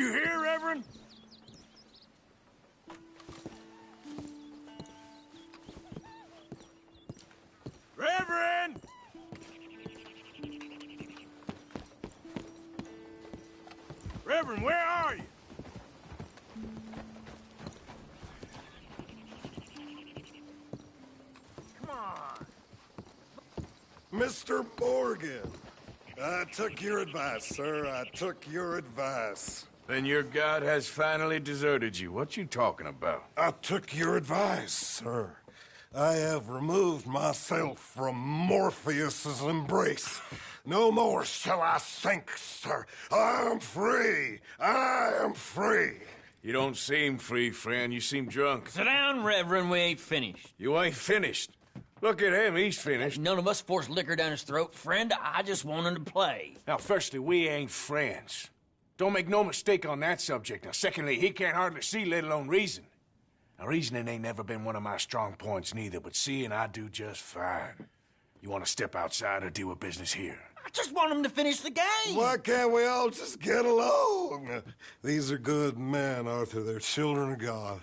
You hear, Reverend? Reverend! Reverend, where are you? Come on. Mr. Morgan, I took your advice, sir. I took your advice. Then your god has finally deserted you. What you talking about? I took your advice, sir. I have removed myself from Morpheus's embrace. No more shall I sink, sir. I am free. I am free. You don't seem free, friend. You seem drunk. Sit down, Reverend. We ain't finished. You ain't finished. Look at him. He's finished. None of us forced liquor down his throat, friend. I just want him to play. Now, firstly, we ain't friends. Don't make no mistake on that subject. Now, secondly, he can't hardly see, let alone reason. Now, reasoning ain't never been one of my strong points neither, but seeing I do just fine. You want to step outside or deal with business here? I just want him to finish the game. Why can't we all just get along? These are good men, Arthur. They're children of God.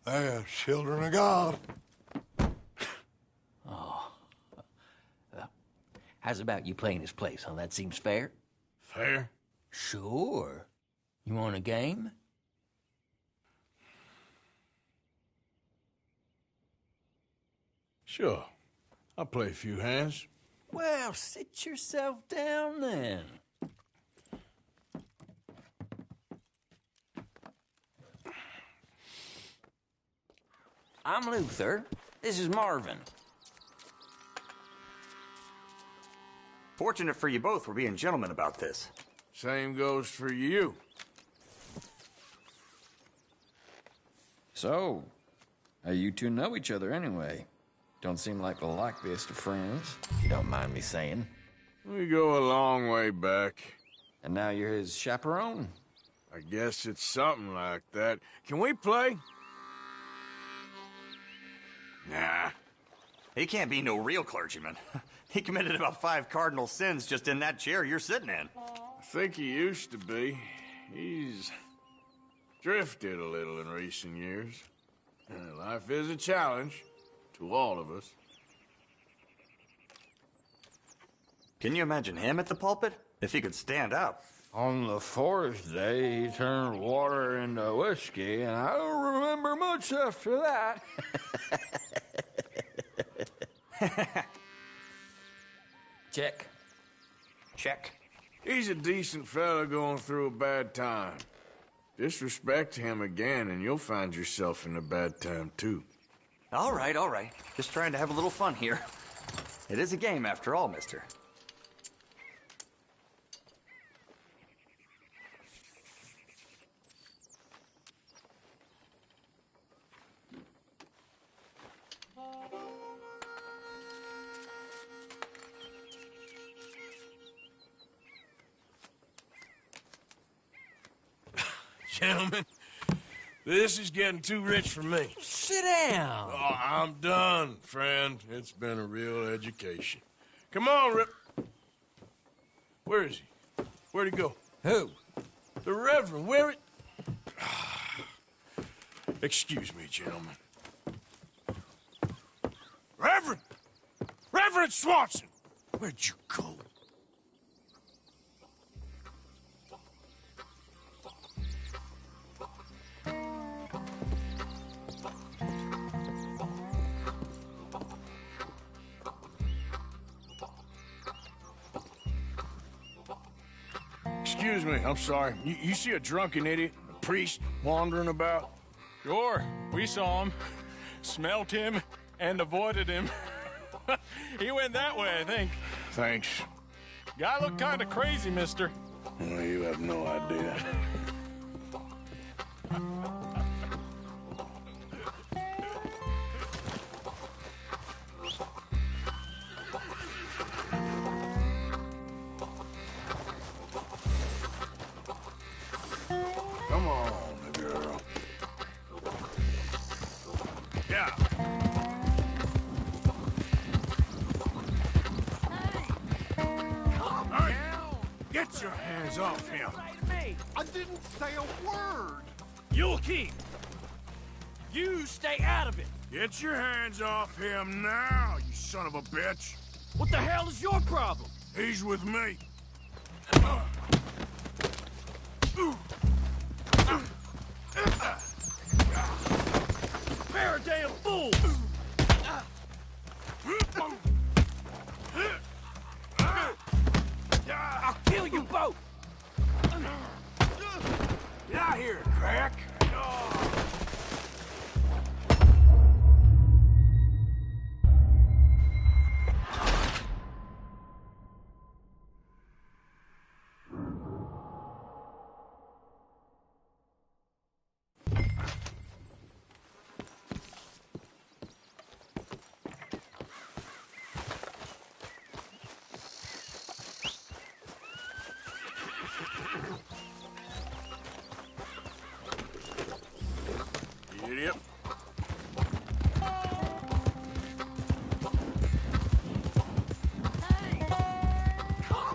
They're children of God. How's about you playing his place, huh? That seems fair? Fair? Sure. You want a game? Sure. I'll play a few hands. Well, sit yourself down then. I'm Luther. This is Marvin. Fortunate for you both, we're being gentlemen about this. Same goes for you. So, how you two know each other anyway? Don't seem like the likeliest of friends. You don't mind me saying. We go a long way back. And now you're his chaperone? I guess it's something like that. Can we play? Nah. He can't be no real clergyman. He committed about 5 cardinal sins just in that chair you're sitting in. I think he used to be. He's drifted a little in recent years. Life is a challenge to all of us. Can you imagine him at the pulpit? If he could stand up. On the 4th day, he turned water into whiskey, and I don't remember much after that. Check. Check. He's a decent fella going through a bad time. Disrespect him again, and you'll find yourself in a bad time, too. All right, all right. Just trying to have a little fun here. It is a game after all, mister. Gentlemen, this is getting too rich for me. Sit down. Oh, I'm done, friend. It's been a real education. Come on, Rip. Where is he? Where'd he go? Who? The Reverend. Where it? Excuse me, gentlemen. Reverend! Reverend Swanson! Where'd you go? Excuse me, I'm sorry. You see a drunken idiot, a priest, wandering about? Sure, we saw him, smelt him, and avoided him. He went that way, I think. Thanks. Guy looked kind of crazy, mister. Well, you have no idea. Come on, girl. Yeah. Hey! Get your hands off him. me! I didn't say a word! You'll keep. You stay out of it. Get your hands off him now, you son of a bitch. What the hell is your problem? He's with me. Bear a damn fool! I'll kill you both! Get out here, crack. Idiot.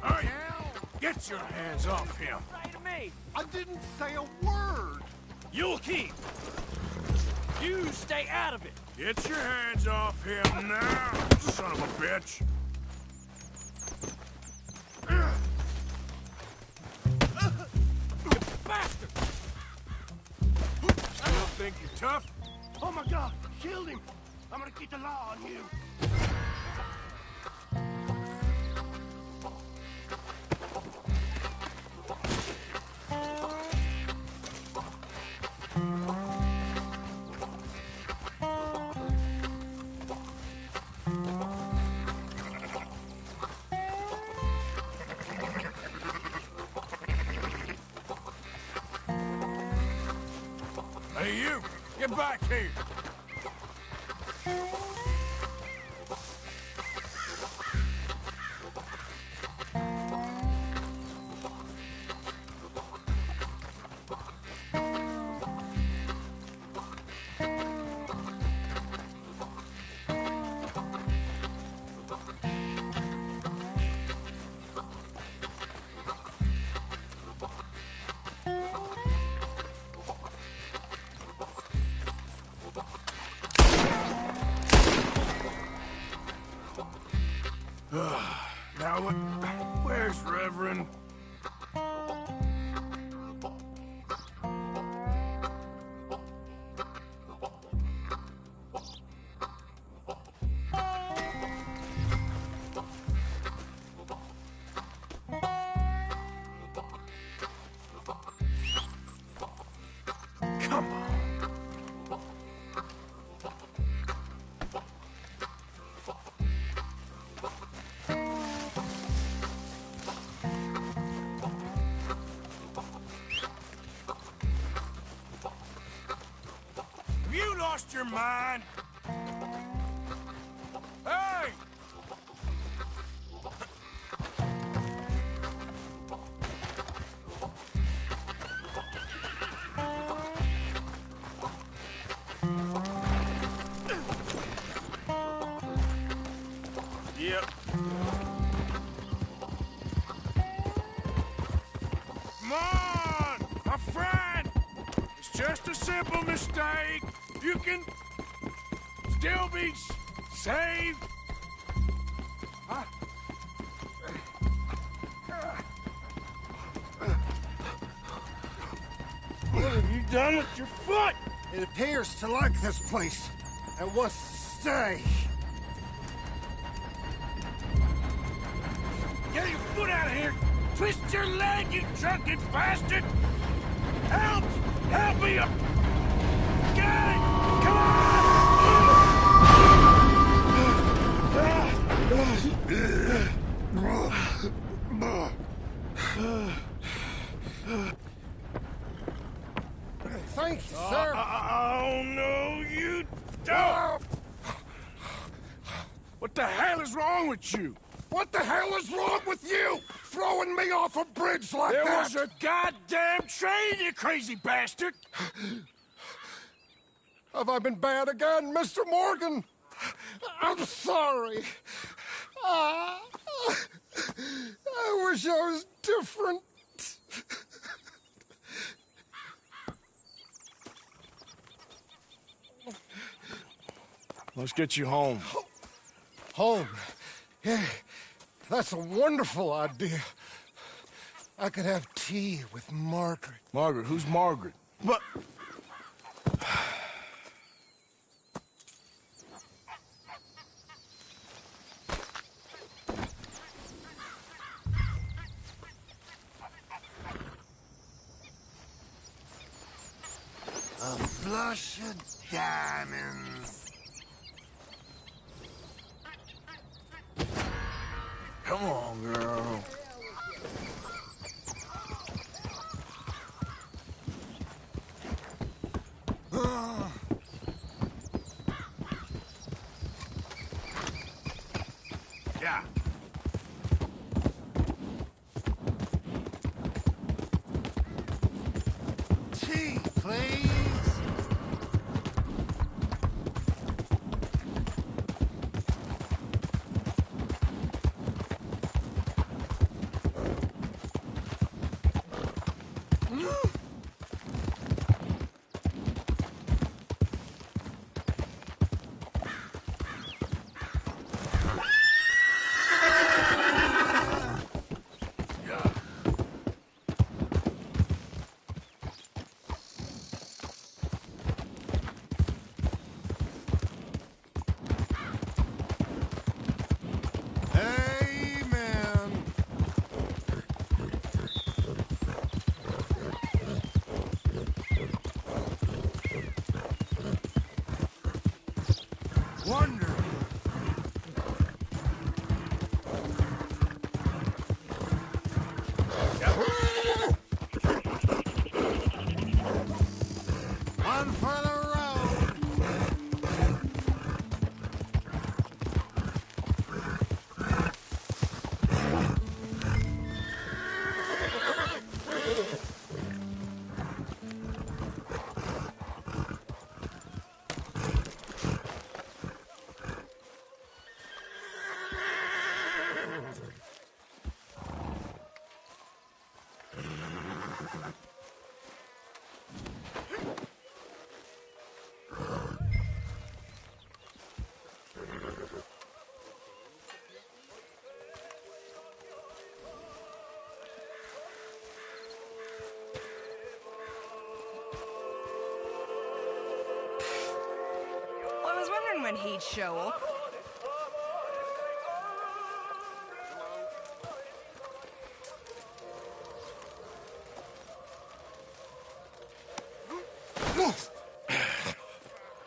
Hey, get your hands off him. Say to me! I didn't say a word! You'll keep. You stay out of it. Get your hands off him now, you son of a bitch. Bastard! Still think you're tough? Oh my God! Killed him! I'm gonna keep the law on you. Hey, you! Get back here! Now, where's Reverend? Come on. Have you lost your mind? Hey! Yep. Come on, my friend! It's just a simple mistake. You can still be saved. Huh? What have you done with your foot? It appears to like this place and wants to stay. Get your foot out of here! Twist your leg, you drunken bastard! Help! Help me! Get it! Come Thank you, sir. Oh, no, you don't! What the hell is wrong with you? What the hell is wrong with you? Throwing me off a bridge like There that? was a goddamn train, you crazy bastard! Have I been bad again, Mr. Morgan? I'm sorry. I wish I was different. Let's get you home. Home. Yeah, that's a wonderful idea. I could have tea with Margaret. Margaret? Who's Margaret? But... A flush of diamonds. Come on, girl. Yeah. Tea, please. Amen. Wonderful. One for the road. Well, I was wondering when he'd show up.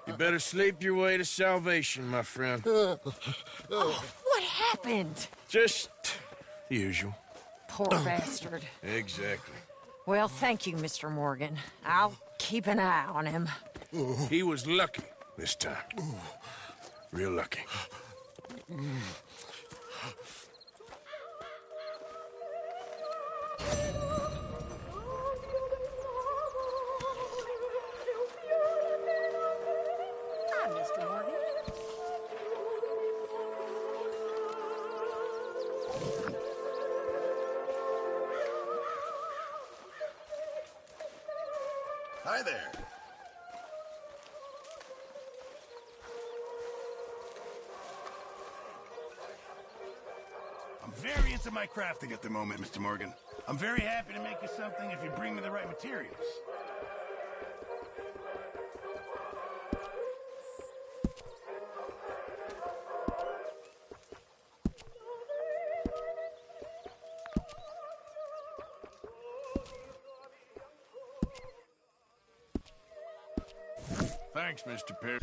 You better sleep your way to salvation, my friend. What happened? Just the usual. Poor bastard. Exactly. Well, thank you, Mr. Morgan. I'll keep an eye on him. He was lucky this time. Real lucky. Hi, Mr. Morgan. Hi there. I'm very into my crafting at the moment, Mr. Morgan. I'm very happy to make you something if you bring me the right materials. Thanks, Mr. Perry.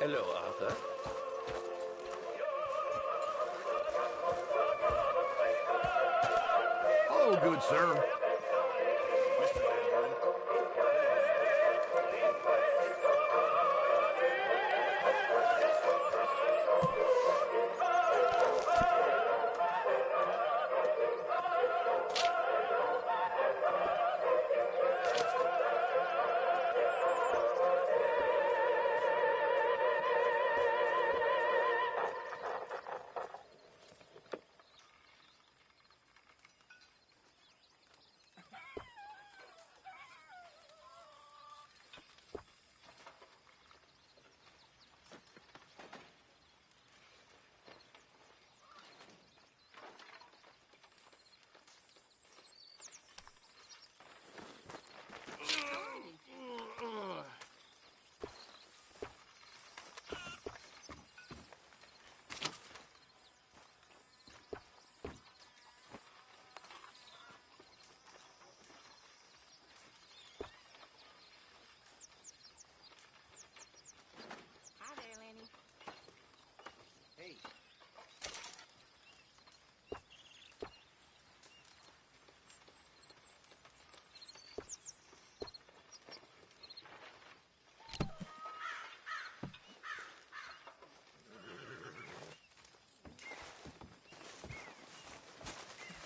Hello, Arthur. Oh, go, good sir. Hi there, Lenny. Hey.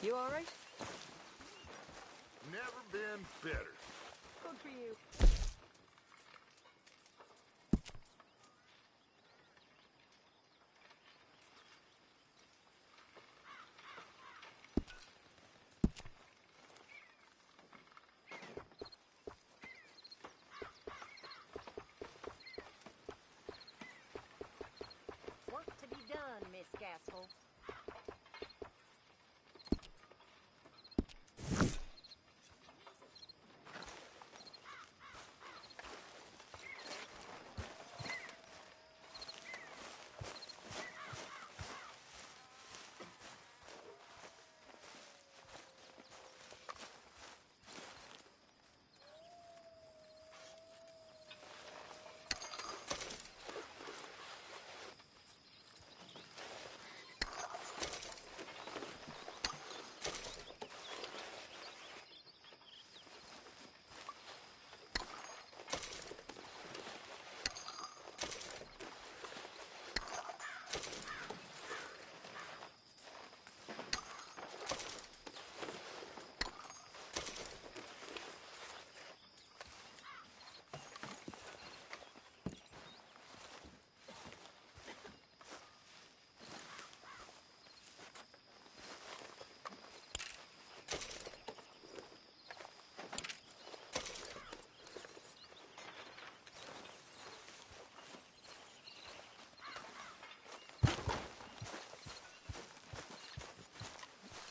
You all right? Never been better. Good for you. Work to be done, Miss Gaskell.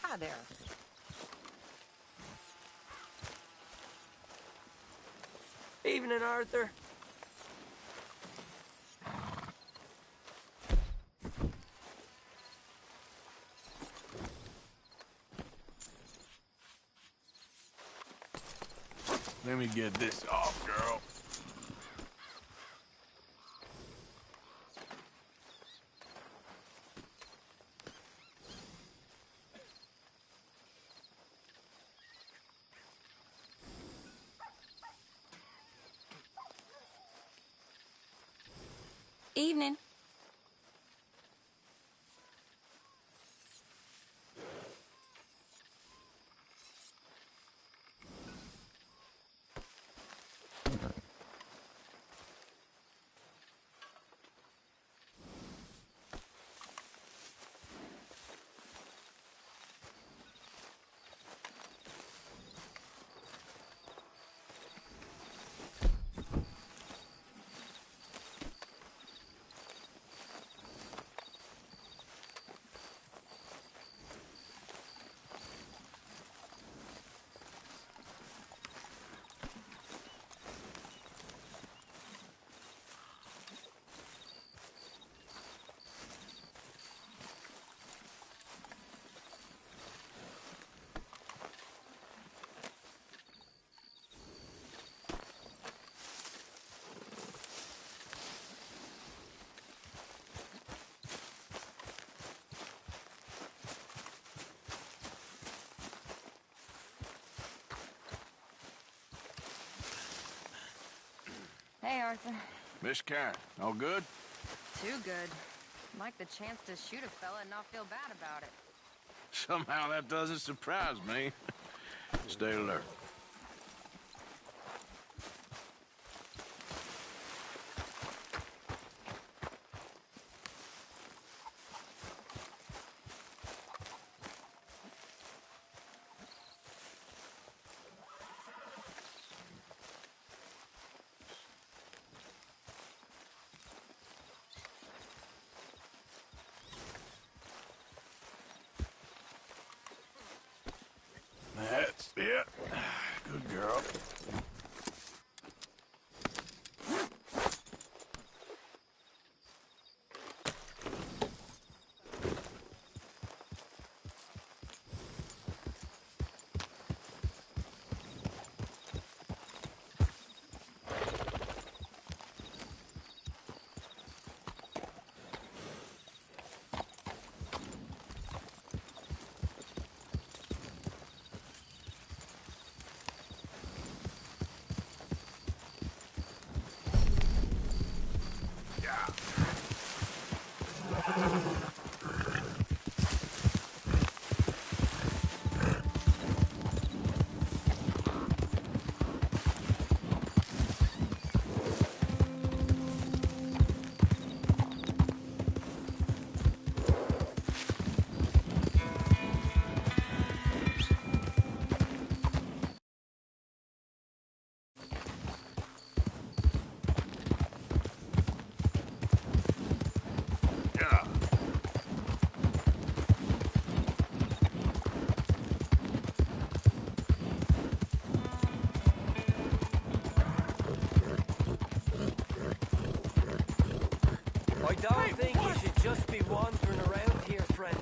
Hi there. Evening, Arthur. Let me get this off, girl. Evening. Hey, Arthur. Miss Karen, all good? Too good. Like the chance to shoot a fella and not feel bad about it. Somehow that doesn't surprise me. Stay alert. That's it. Good girl. I don't think you should just be wandering around here, friend.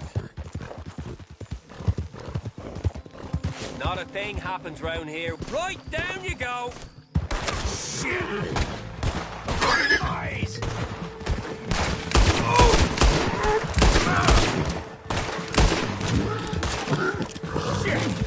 Not a thing happens round here. Right, down you go! Shit! Eyes! Shit!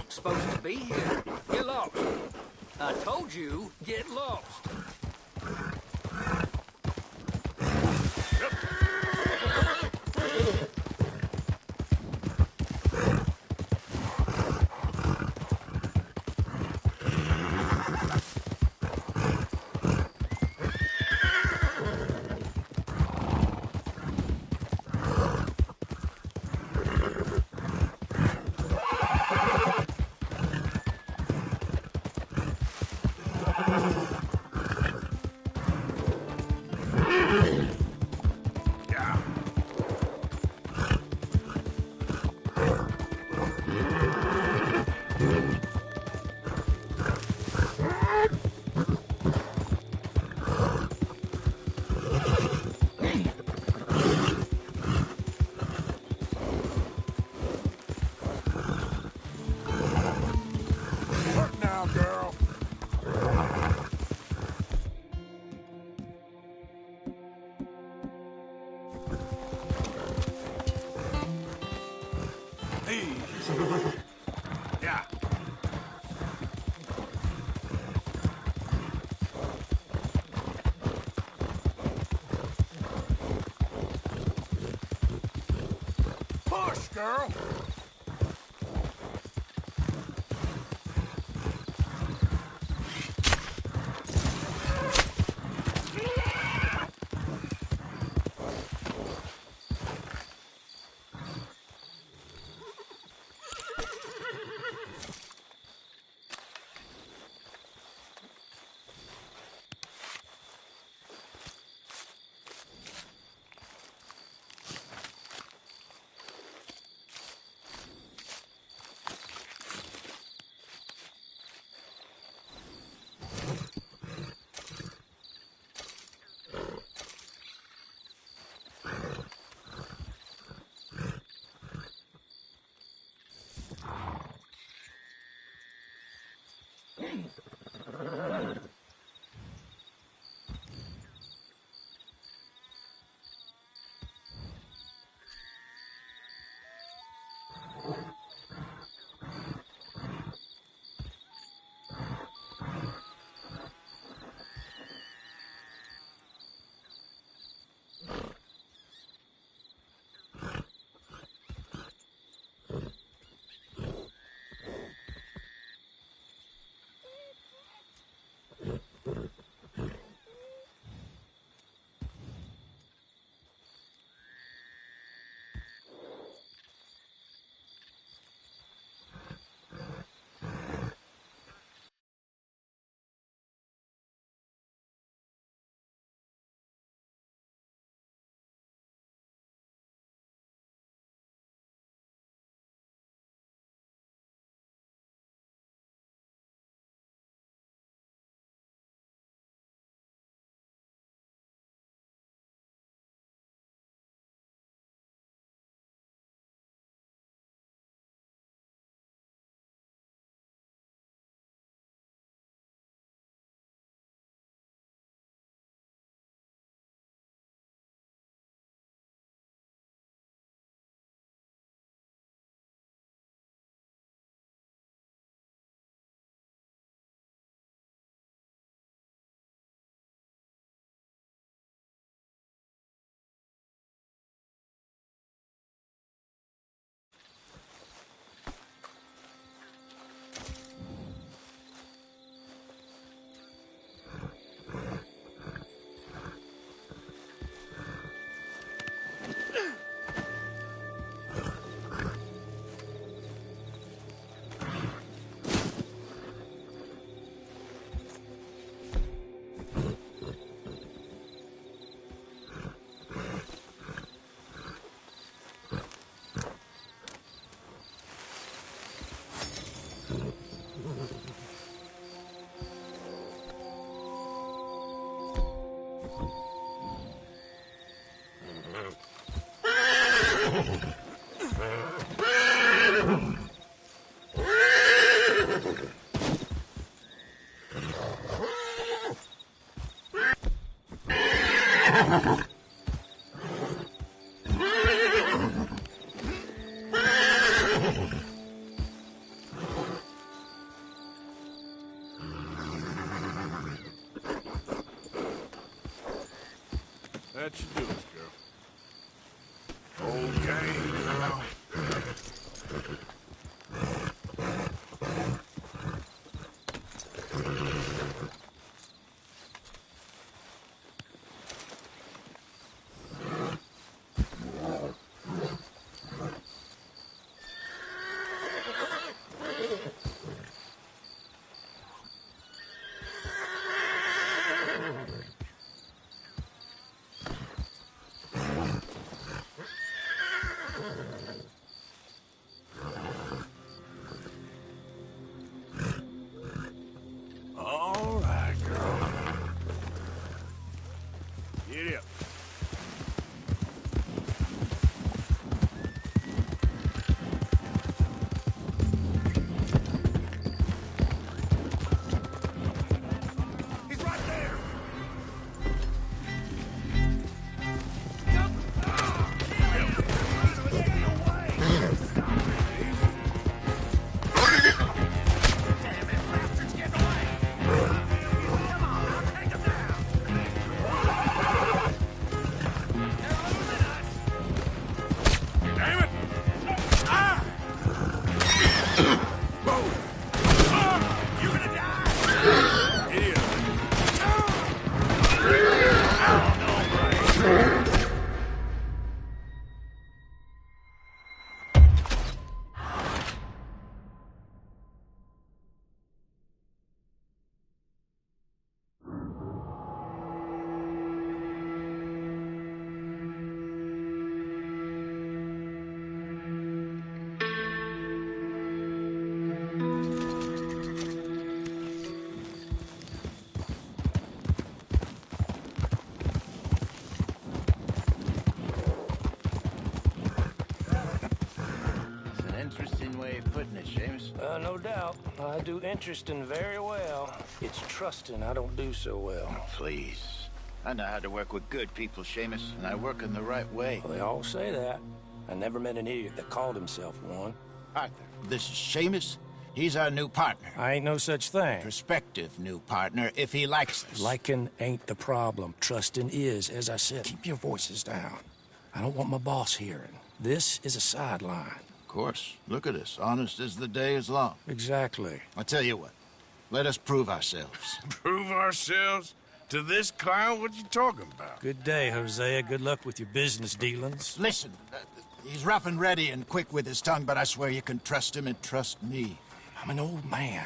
Supposed to be here. Get lost. I told you, get lost. Yeah. Push, girl! That should do it, girl. Okay, now. All right, girl. Get up. He's right there. Stay away. isn't it, Seamus? No doubt. I do interesting very well. It's trusting I don't do so well. Oh, please. I know how to work with good people, Seamus, and I work in the right way. Well, they all say that. I never met an idiot that called himself one. Arthur, this is Seamus. He's our new partner. I ain't no such thing. Prospective new partner, if he likes us. Liking ain't the problem. Trusting is. As I said, keep your voices down. I don't want my boss hearing. This is a sideline. Of course. Look at us. Honest as the day is long. Exactly. I tell you what. Let us prove ourselves. Prove ourselves? To this clown? What you talking about? Good day, Hosea. Good luck with your business dealings. Listen, he's rough and ready and quick with his tongue, but I swear you can trust him and trust me. I'm an old man.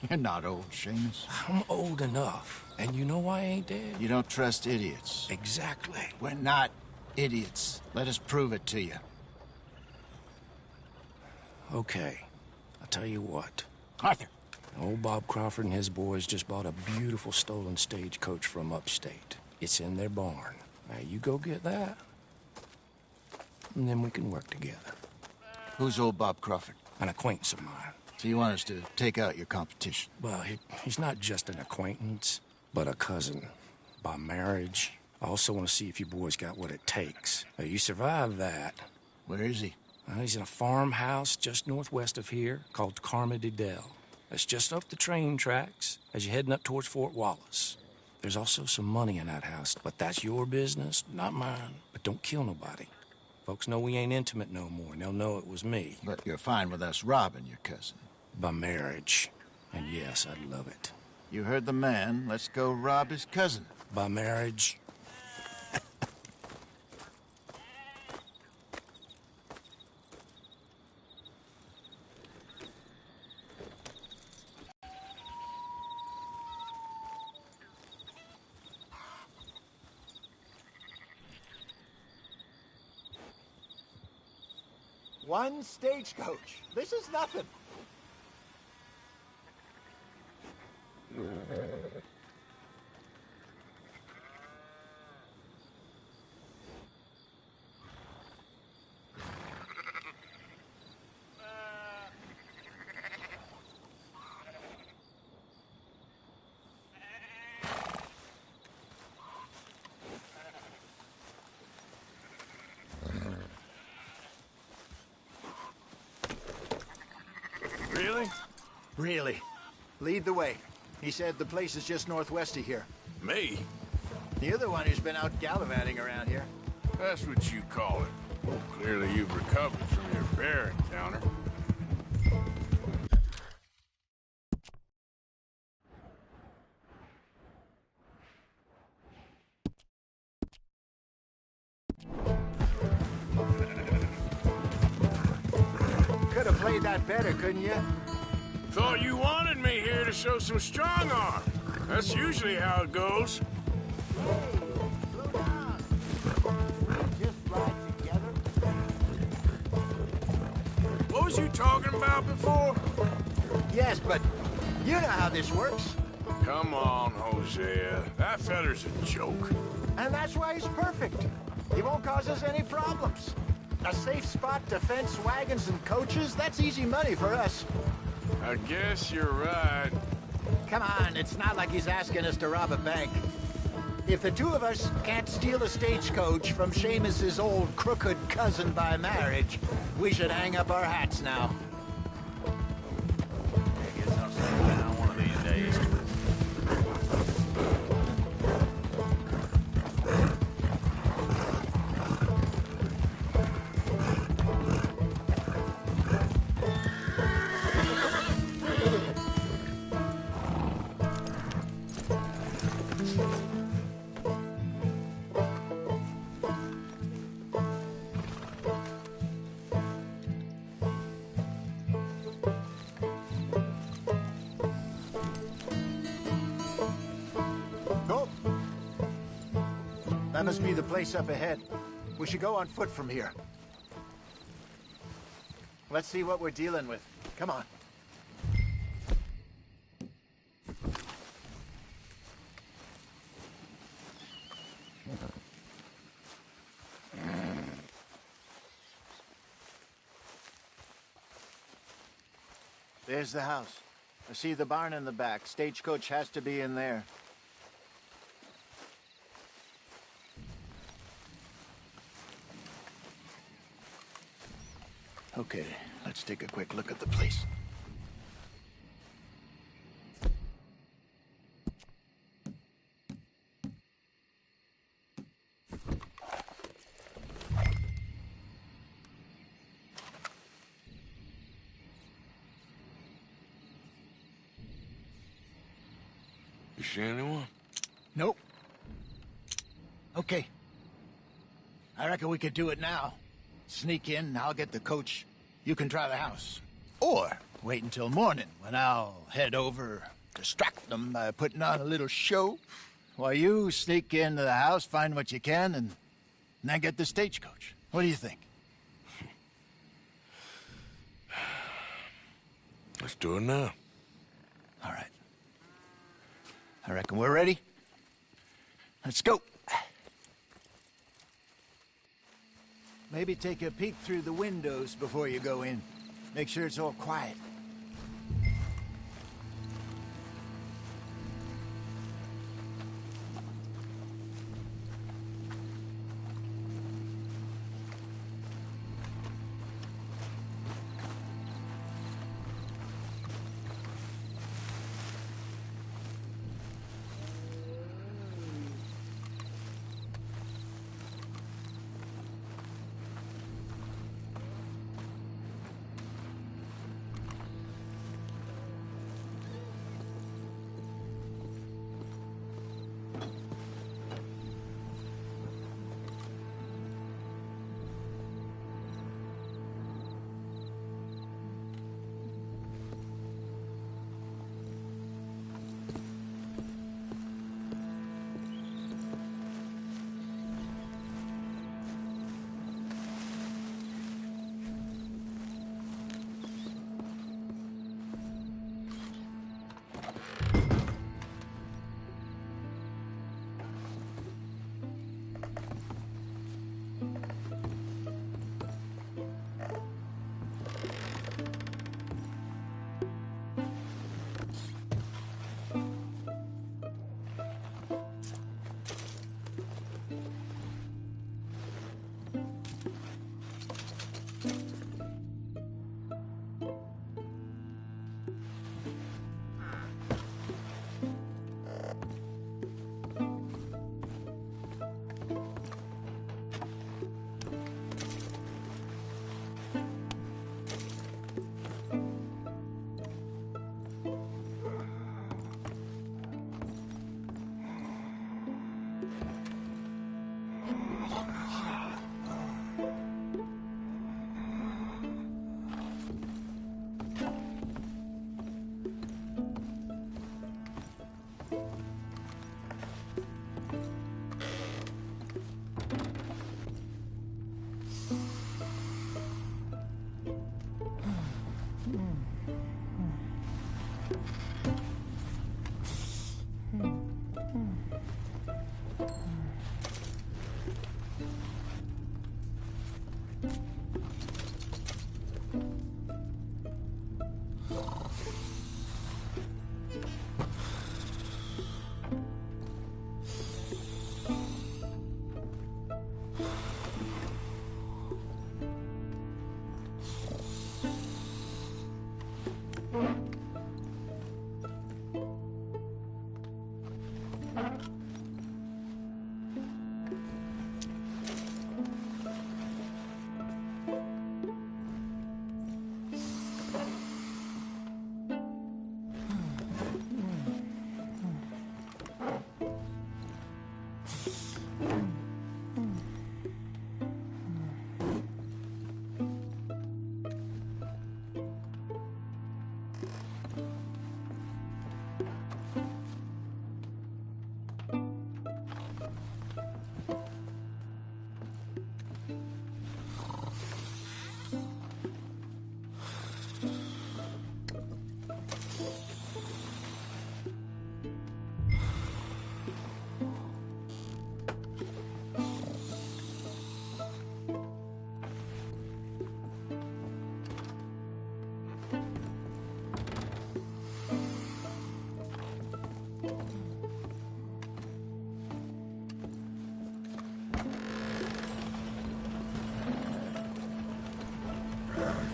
You're not old, Seamus. I'm old enough. And you know I ain't dead. You don't trust idiots. Exactly. We're not idiots. Let us prove it to you. Okay. I'll tell you what. Arthur. Old Bob Crawford and his boys just bought a beautiful stolen stagecoach from upstate. It's in their barn. Now you go get that, and then we can work together. Who's old Bob Crawford? An acquaintance of mine. So you want us to take out your competition? Well, he's not just an acquaintance, but a cousin. By marriage. I also want to see if you boys got what it takes. Now, you survive that. Where is he? He's in a farmhouse just northwest of here called Carmody Dell. It's just up the train tracks as you're heading up towards Fort Wallace. There's also some money in that house, but that's your business, not mine. But don't kill nobody. Folks know we ain't intimate no more, and they'll know it was me. But you're fine with us robbing your cousin? By marriage. And yes, I'd love it. You heard the man. Let's go rob his cousin. By marriage. One stagecoach. This is nothing. Really? Really. Lead the way. He said the place is just northwest of here. Me? You're the one who's been out gallivanting around here. That's what you call it. Well, clearly you've recovered from your bear encounter. Could have played that better, couldn't you? Thought you wanted me here to show some strong arm. That's usually how it goes. Hey, slow down. We just ride together. What was you talking about before? Yes, but you know how this works. Come on, Hosea. That feller's a joke. And that's why he's perfect. He won't cause us any problems. A safe spot to fence wagons and coaches, that's easy money for us. I guess you're right. Come on, it's not like he's asking us to rob a bank. If the two of us can't steal a stagecoach from Seamus's old crooked cousin by marriage, we should hang up our hats now. I guess I'll settle down one of these days. Oh! That must be the place up ahead. We should go on foot from here. Let's see what we're dealing with. Come on. There's the house. I see the barn in the back. Stagecoach has to be in there. Okay, let's take a quick look at the place. You see anyone? Nope. Okay. I reckon we could do it now. Sneak in, I'll get the coach. You can try the house. Or wait until morning when I'll head over, distract them by putting on a little show, while you sneak into the house, find what you can, and then get the stagecoach. What do you think? Let's do it now. All right. I reckon we're ready. Let's go. Maybe take a peek through the windows before you go in. Make sure it's all quiet.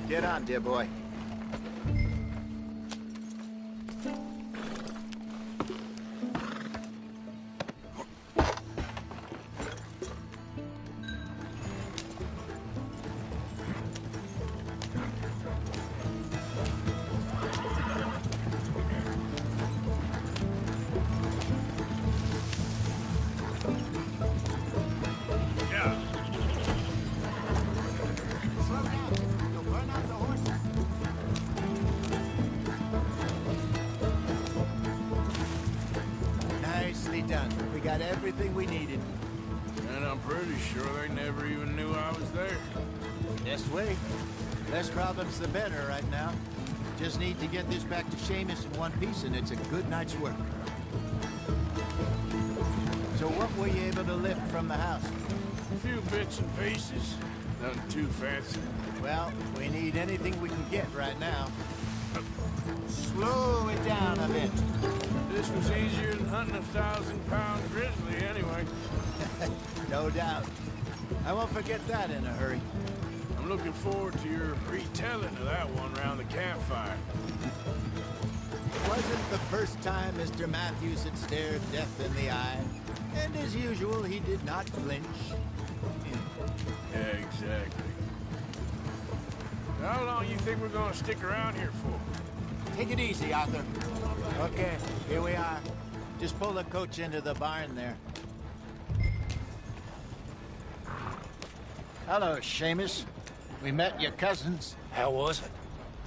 Get on, dear boy. Nicely done. We got everything we needed. And I'm pretty sure they never even knew I was there. Just wait. Less problems the better right now. Just need to get this back to Seamus in one piece and it's a good night's work. So what were you able to lift from the house? A few bits and pieces. Nothing too fancy. Well, we need anything we can get right now. Slow it down a bit. This was easier than hunting 1,000-pound grizzly anyway. No doubt. I won't forget that in a hurry. I'm looking forward to your retelling of that one round the campfire. It wasn't the first time Mr. Matthews had stared death in the eye. And as usual, he did not flinch. Yeah, exactly. How long you think we're gonna stick around here for? Take it easy, Arthur. Okay, here we are. Just pull the coach into the barn there. Hello, Seamus. We met your cousins. How was it?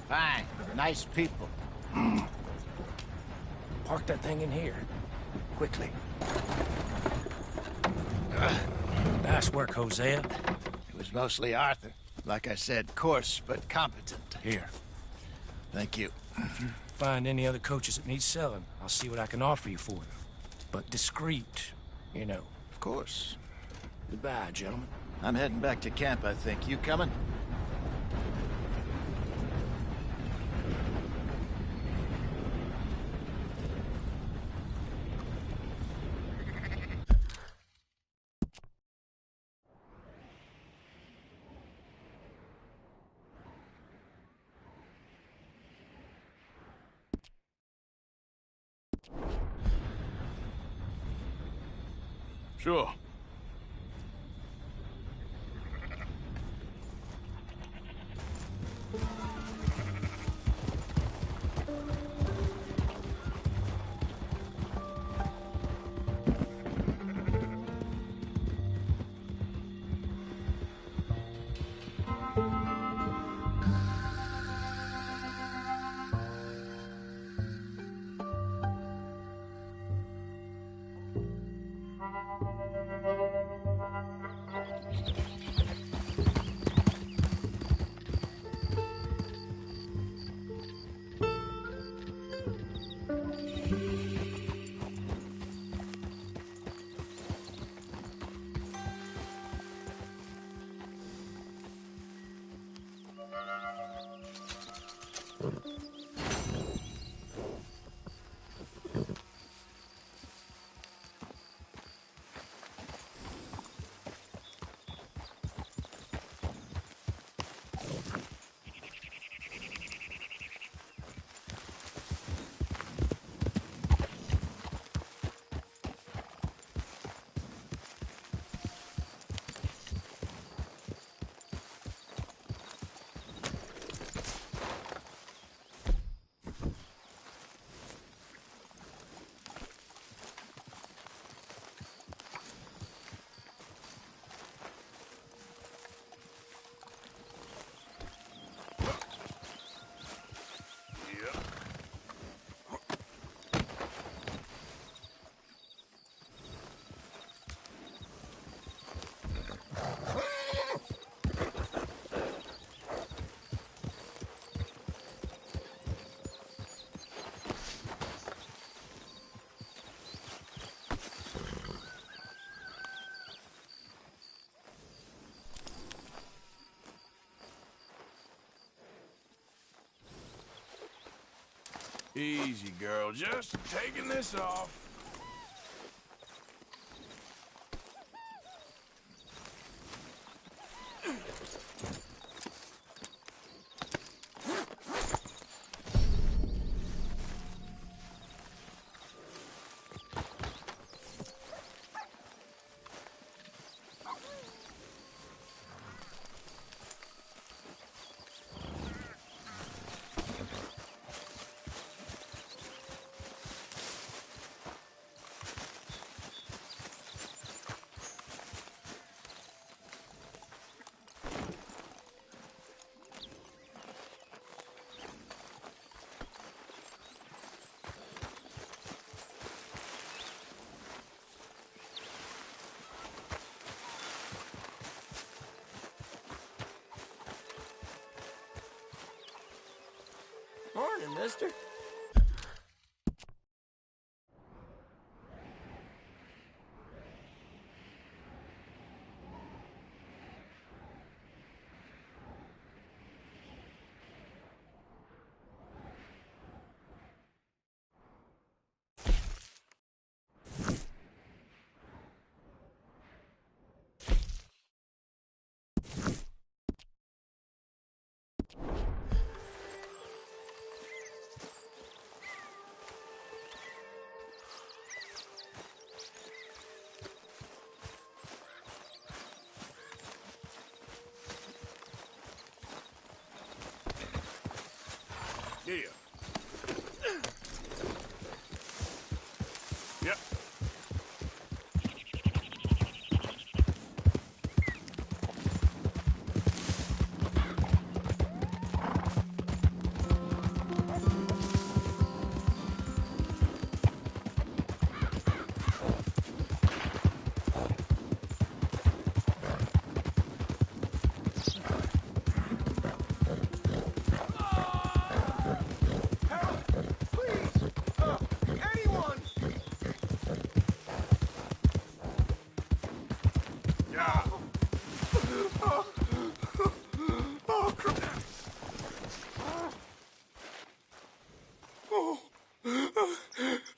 Fine. Nice people. Park that thing in here. Quickly. Nice work, Hosea. It was mostly Arthur. Like I said, coarse but competent. Here. Thank you. If you find any other coaches that need selling, I'll see what I can offer you for them. But discreet, you know. Of course. Goodbye, gentlemen. I'm heading back to camp, I think. You coming? Sure. Easy, girl. Just taking this off. morning, mister. Yeah. Yep.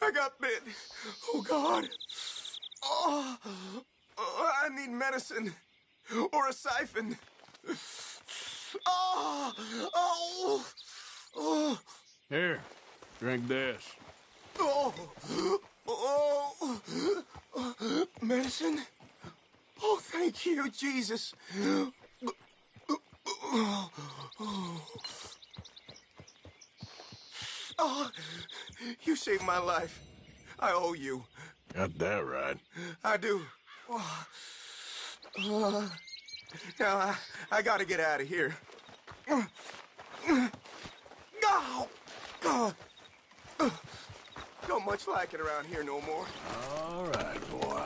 I got bit. Oh, God. Oh, I need medicine. Or a siphon. Oh, oh, oh. Here, drink this. Oh, oh, medicine? Oh, thank you, Jesus. Oh, you saved my life. I owe you. Got that right. I do. Now, I gotta get out of here. Oh, God. Don't much like it around here no more. All right, boy.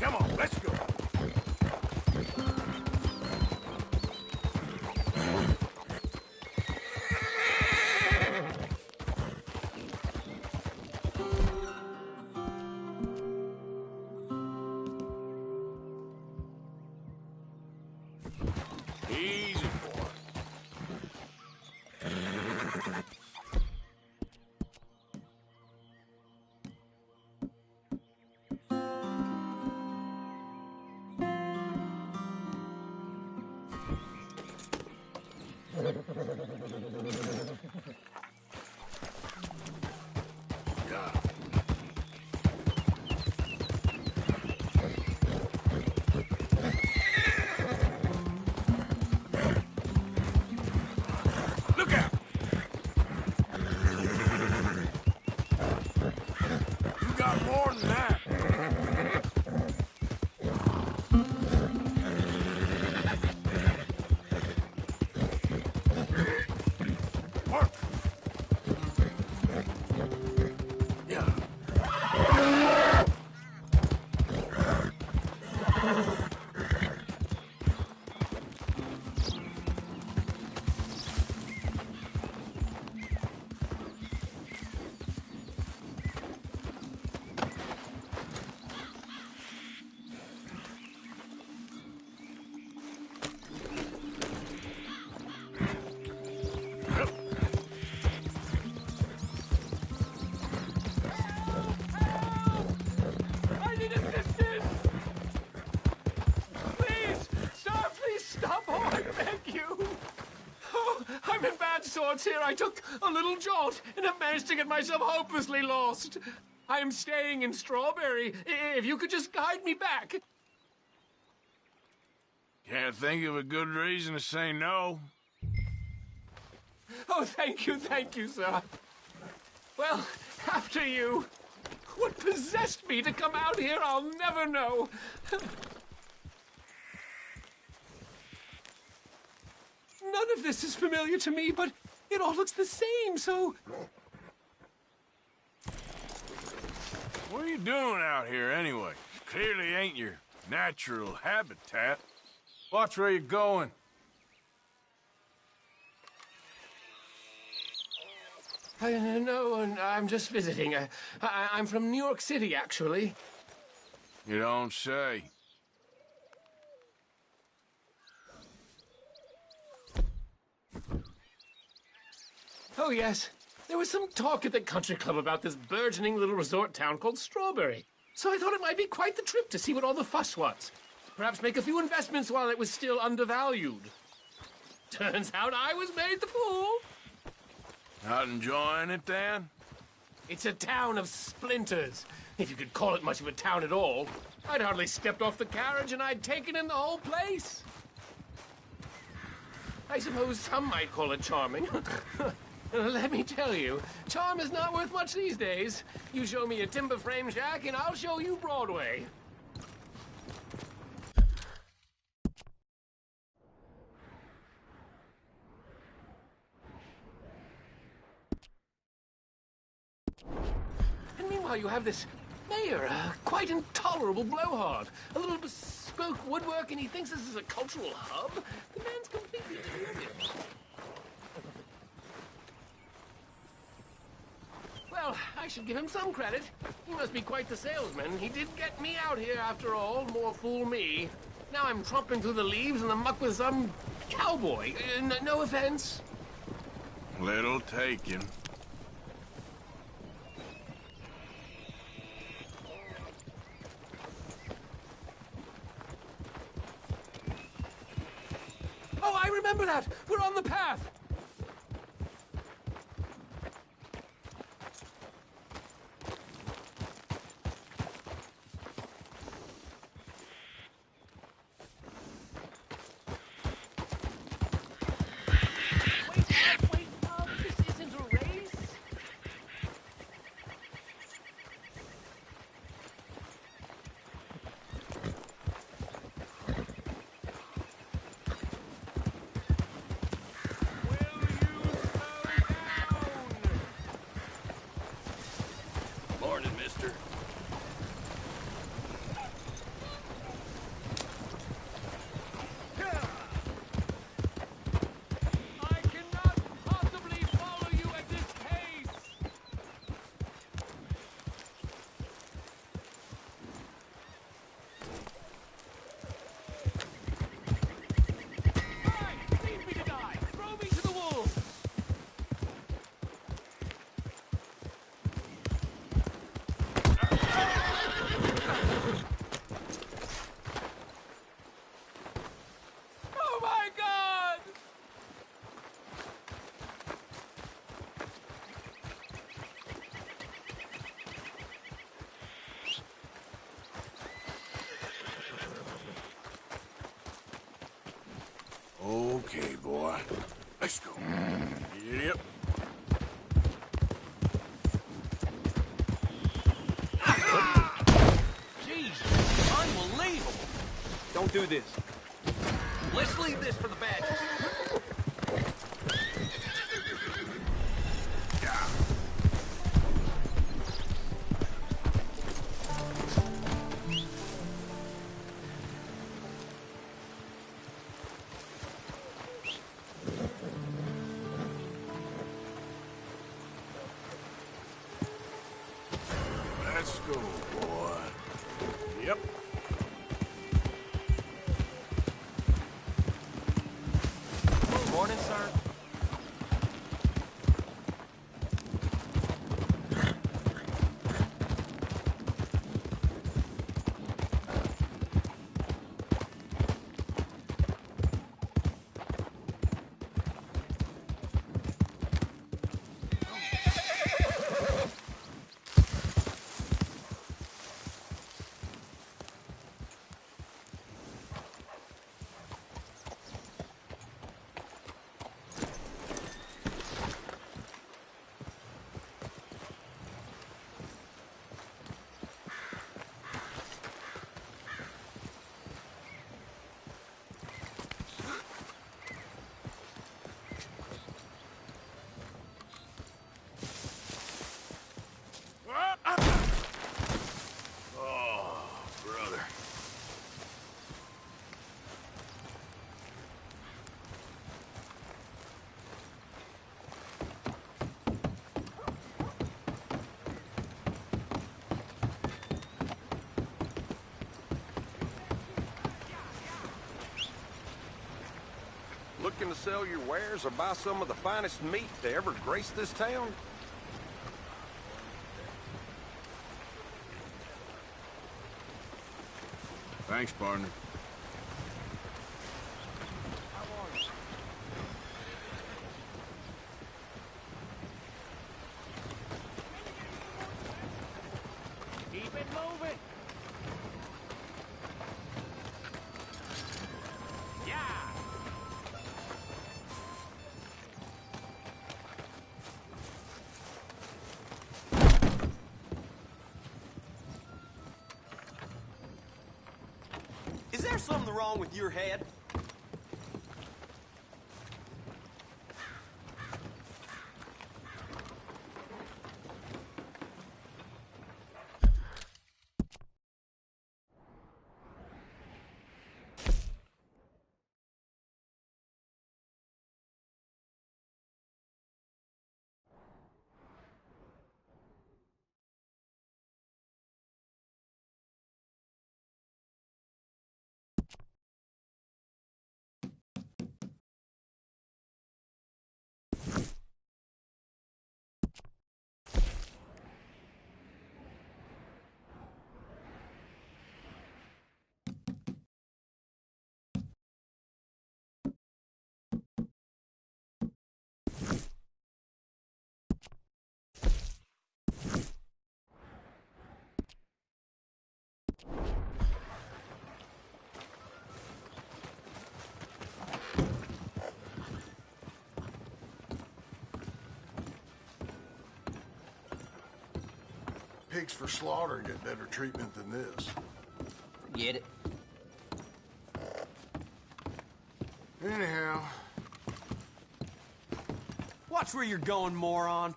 Come on, let's go. Easy, boy. Look out! You got more than that. Work. Yeah. reports here I took a little jaunt and have managed to get myself hopelessly lost. I am staying in Strawberry. If you could just guide me back. Can't think of a good reason to say no. Oh, thank you, sir. Well, after you. What possessed me to come out here, I'll never know. None of this is familiar to me, but it all looks the same, so... What are you doing out here, anyway? Clearly ain't your natural habitat. Watch where you're going. No, I'm just visiting. I'm from New York City, actually. You don't say. Oh, yes. There was some talk at the country club about this burgeoning little resort town called Strawberry. So I thought it might be quite the trip to see what all the fuss was. Perhaps make a few investments while it was still undervalued. Turns out I was made the fool. Not enjoying it, then? It's a town of splinters, if you could call it much of a town at all. I'd hardly stepped off the carriage and I'd taken in the whole place. I suppose some might call it charming. Let me tell you, charm is not worth much these days. You show me a timber frame shack and I'll show you Broadway. And meanwhile, you have this mayor, a quite intolerable blowhard. A little bespoke woodwork, and he thinks this is a cultural hub. The man's completely deluded. Well, I should give him some credit. He must be quite the salesman. He did get me out here after all. More fool me. Now I'm tromping through the leaves in the muck with some cowboy. No offense. Little taken. Oh, I remember that. We're on the path. This isn't a race. Morning, mister. I cannot possibly follow you at this pace. Fine, leave me to die. Throw me to the wolves. Oh my God! Okay, boy. Let's go. Yep. Jesus, unbelievable. Don't do this. Let's leave this for the badges. Let's go, boy. Yep. Morning, sir. looking to sell your wares or buy some of the finest meat to ever grace this town? Thanks, partner. Keep it moving. Yeah. Is there something wrong with your head? Pigs for slaughter get better treatment than this. Forget it. Anyhow. Watch where you're going, moron.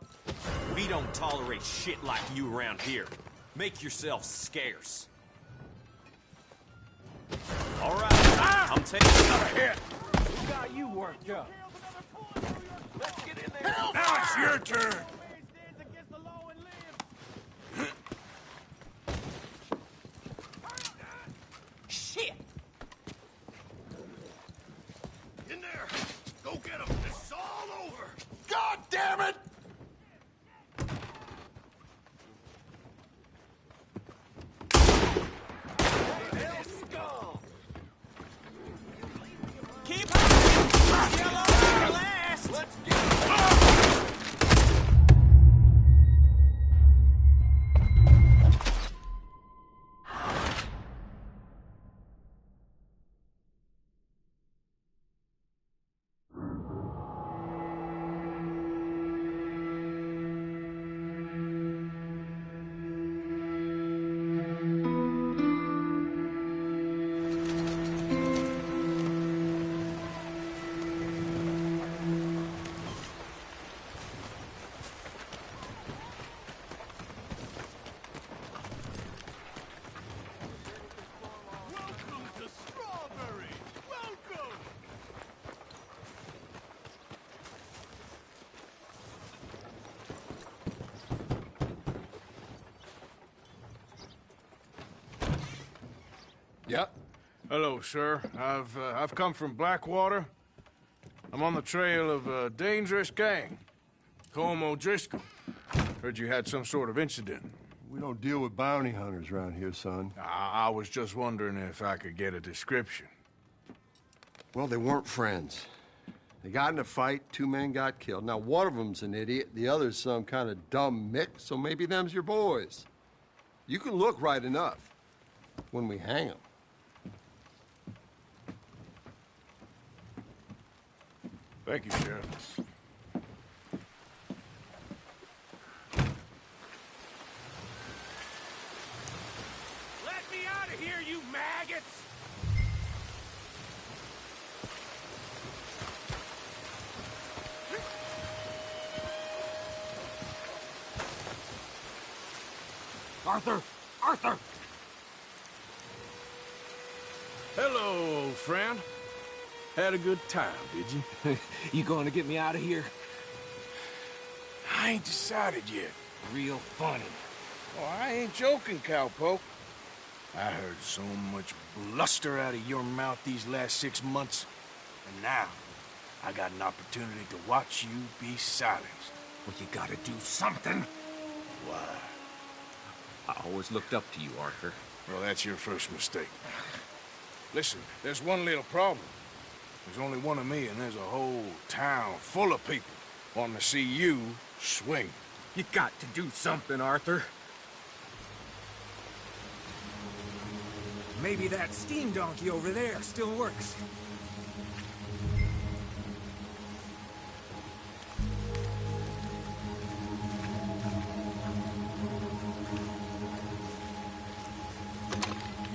We don't tolerate shit like you around here. Make yourself scarce. All right, I'm taking another hit. Who got you worked up? Let's get in there. Help! Now it's your turn. Shit! In there. Go get him. It's all over. God damn it! Keep hiding! Yellow last! Let's get Yep. Hello, sir. I've come from Blackwater. I'm on the trail of a dangerous gang. Colm O'Driscoll. Heard you had some sort of incident. We don't deal with bounty hunters around here, son. I was just wondering if I could get a description. Well, they weren't friends. They got in a fight, 2 men got killed. Now, one of them's an idiot, the other's some kind of dumb mick, so maybe them's your boys. You can look right enough when we hang them. Thank you, Sheriff. Let me out of here, you maggots! Arthur! Arthur! Hello, old friend. Had a good time, did you? You going to get me out of here? I ain't decided yet. Real funny. Oh, I ain't joking, cowpoke. I heard so much bluster out of your mouth these last 6 months. And now, I got an opportunity to watch you be silenced. Well, you gotta do something. Why? I always looked up to you, Arthur. Well, that's your first mistake. Listen, there's one little problem. There's only one of me, and there's a whole town full of people wanting to see you swing. You got to do something, Arthur. Maybe that steam donkey over there still works.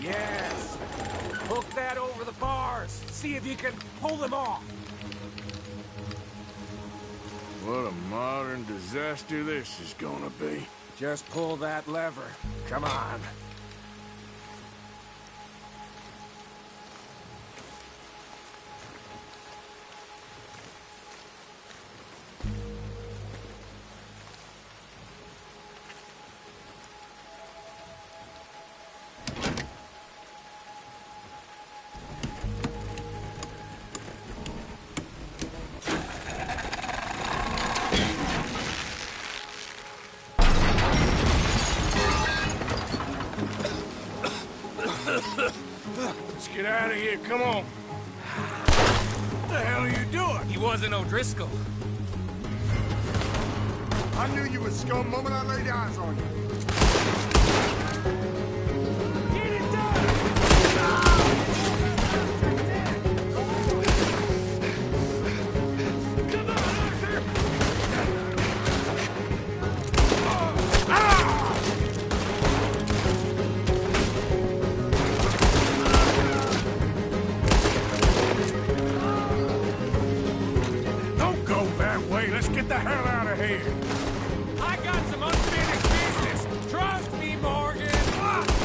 Yes! Hook that over the bars. See if you can pull them off. What a modern disaster this is gonna be. Just pull that lever. Come on. Let's get out of here, come on. What the hell are you doing? He wasn't O'Driscoll. I knew you was scum the moment I laid eyes on you. Get it done! Come on, Arthur! Don't go that way. Let's get the hell out of here. I got some unfinished business. Trust me, Morgan.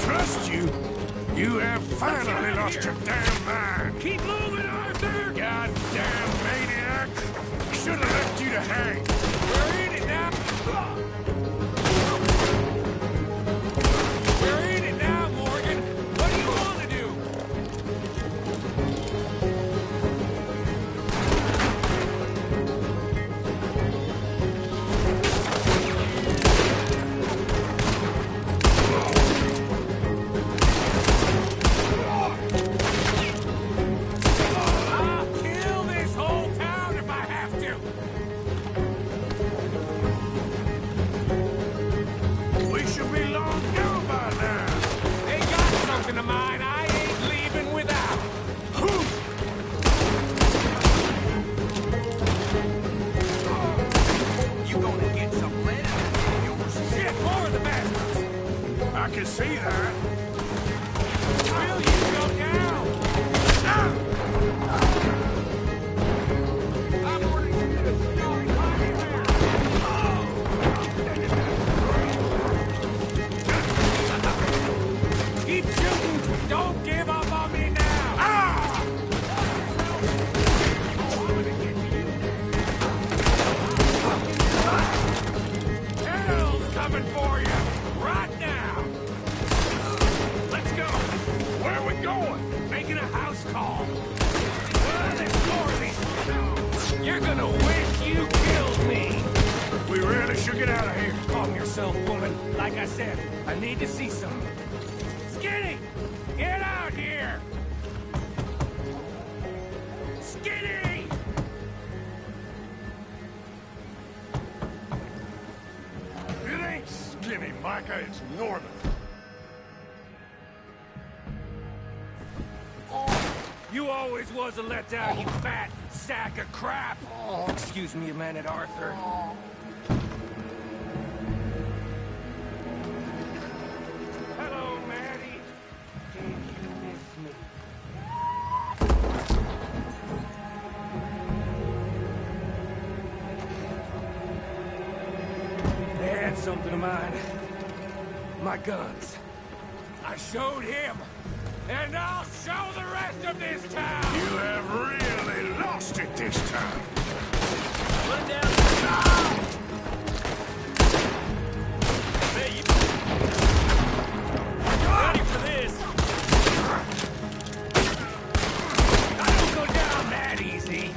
Trust you? You have finally lost your damn mind. Keep moving, Arthur! Goddamn maniac. Should have left you to hang. We're in it now. We're in it now, Morgan. What do you want to do? I'll kill this whole town if I have to. We should be long gone by now. They got something of mine I ain't leaving without. You gonna get some lead? Shit, more of the bastards. I can see that. Will you go down? I'm ordering you to start right here. Keep shooting. Don't give up on me now. Hell's coming for you right now. Let's go. Where are we going? Making a house call. There's more of these. You're gonna wish you killed me. We really should get out of here. Calm yourself, woman. Like I said, I need to see some. Skinny! Get out here! Skinny! It ain't Skinny, Micah, it's Norman. You always was a letdown, you fat sack of crap! Excuse me a minute, Arthur. Hello, Maddie. Did you miss me? They had something of mine. My guns. I showed him. And I'll show the rest of this town! You have really lost it this time. Run down. Hey, you... Ready for this? I don't go down that easy.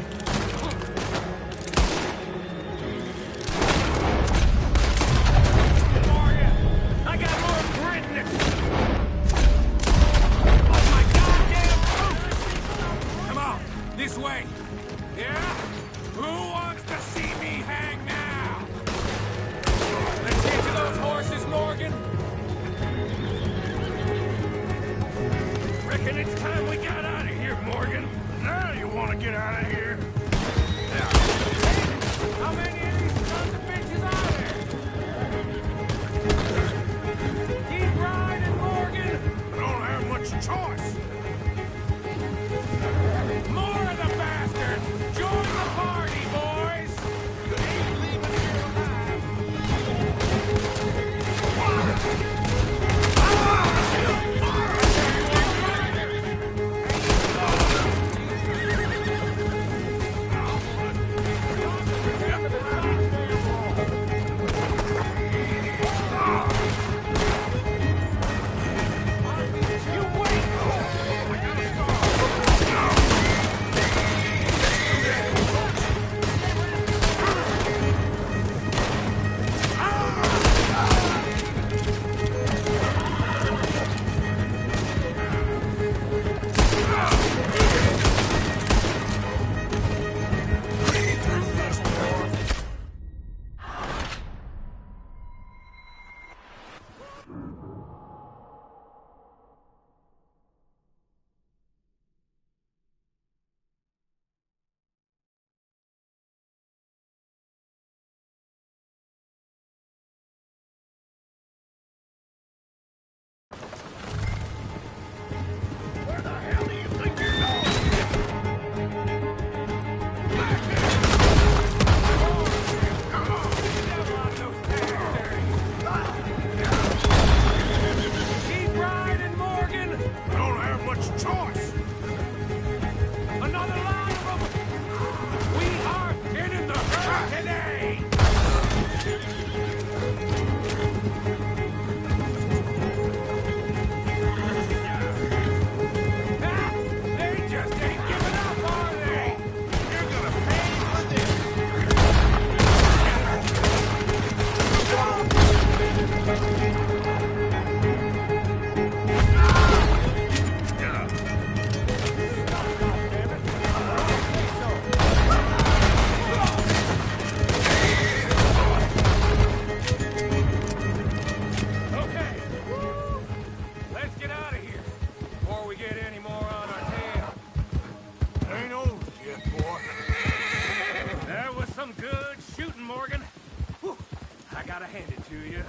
gotta hand it to you.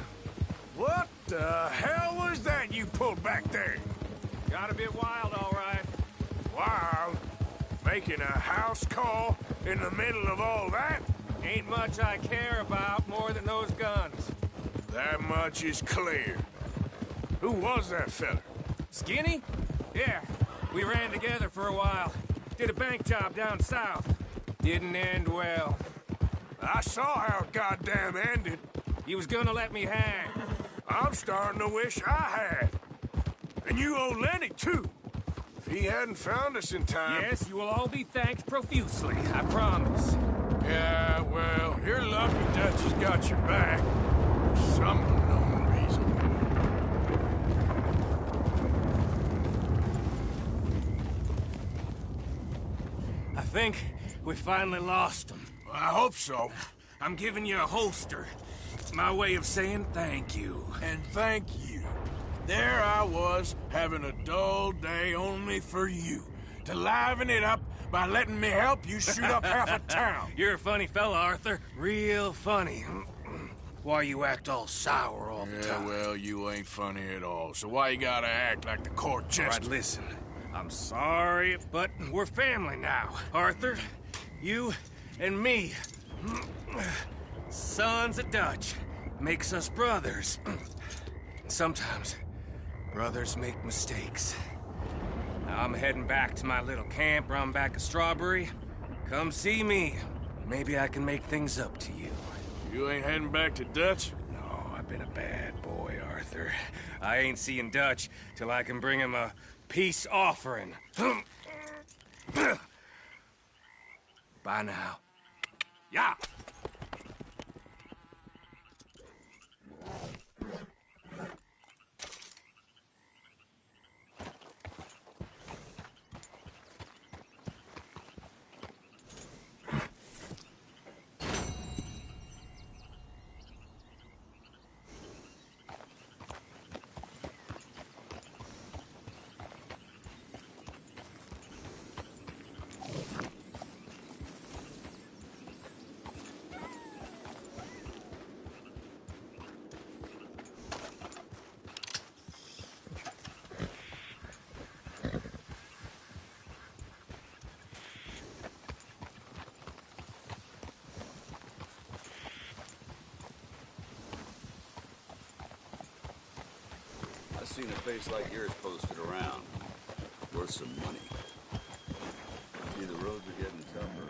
What the hell was that you pulled back there? Got a bit wild, all right. Wild? Making a house call in the middle of all that? Ain't much I care about more than those guns. That much is clear. Who was that fella? Skinny? Yeah, we ran together for a while. Did a bank job down south. Didn't end well. I saw how it goddamn ended. He was gonna let me hang. I'm starting to wish I had. And you owe Lenny, too. If he hadn't found us in time... Yes, you will all be thanked profusely, I promise. Yeah, well, you're lucky Dutch has got your back. For some unknown reason. I think we finally lost him. Well, I hope so. I'm giving you a holster. It's my way of saying thank you. And thank you. There I was, having a dull day only for you. To liven it up by letting me help you shoot up half a town. You're a funny fella, Arthur. Real funny. Why you act all sour all the time? Yeah, well, you ain't funny at all. So why you gotta act like the court jester? All right, listen. I'm sorry, but we're family now. Arthur, you and me. Sons of Dutch. Makes us brothers. Sometimes, brothers make mistakes. Now I'm heading back to my little camp round back of Strawberry. Come see me. Maybe I can make things up to you. You ain't heading back to Dutch? No, I've been a bad boy, Arthur. I ain't seeing Dutch till I can bring him a peace offering. Bye now. Yeah. Seen a face like yours posted around. Worth some money. See, the roads are getting tougher.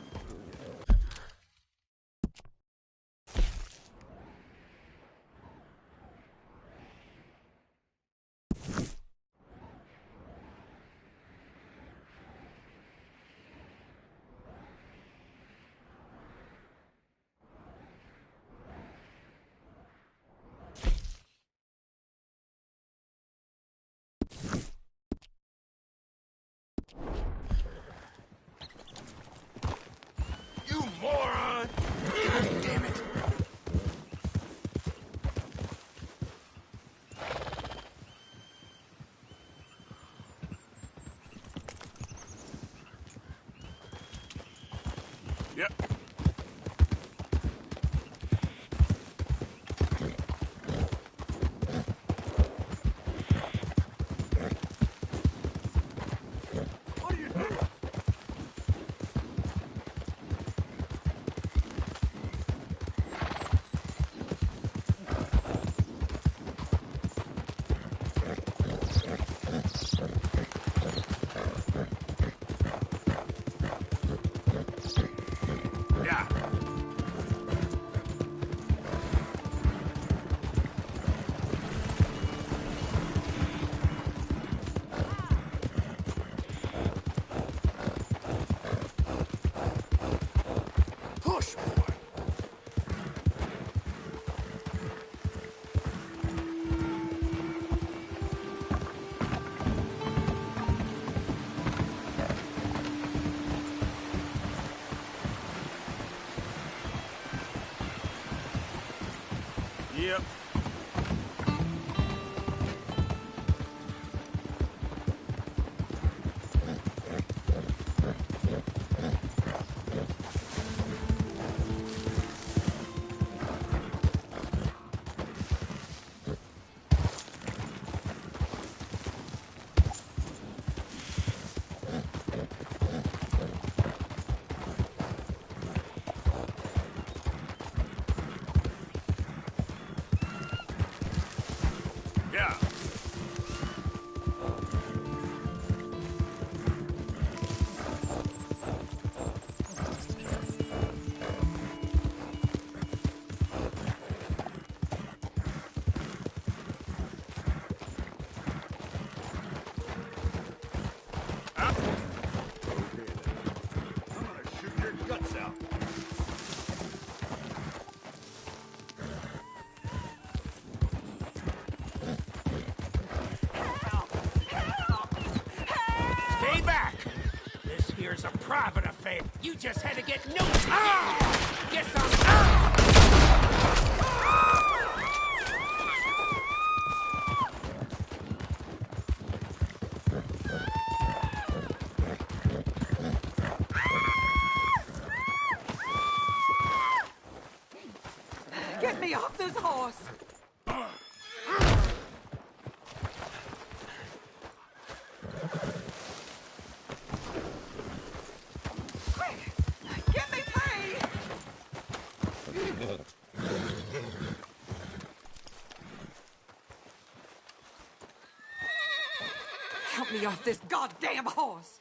You moron! God damn it. Yep. Yep. was a private affair. You just had to get noticed. Get some. Get me off this horse! Quick! Get me free! Help me off this goddamn horse!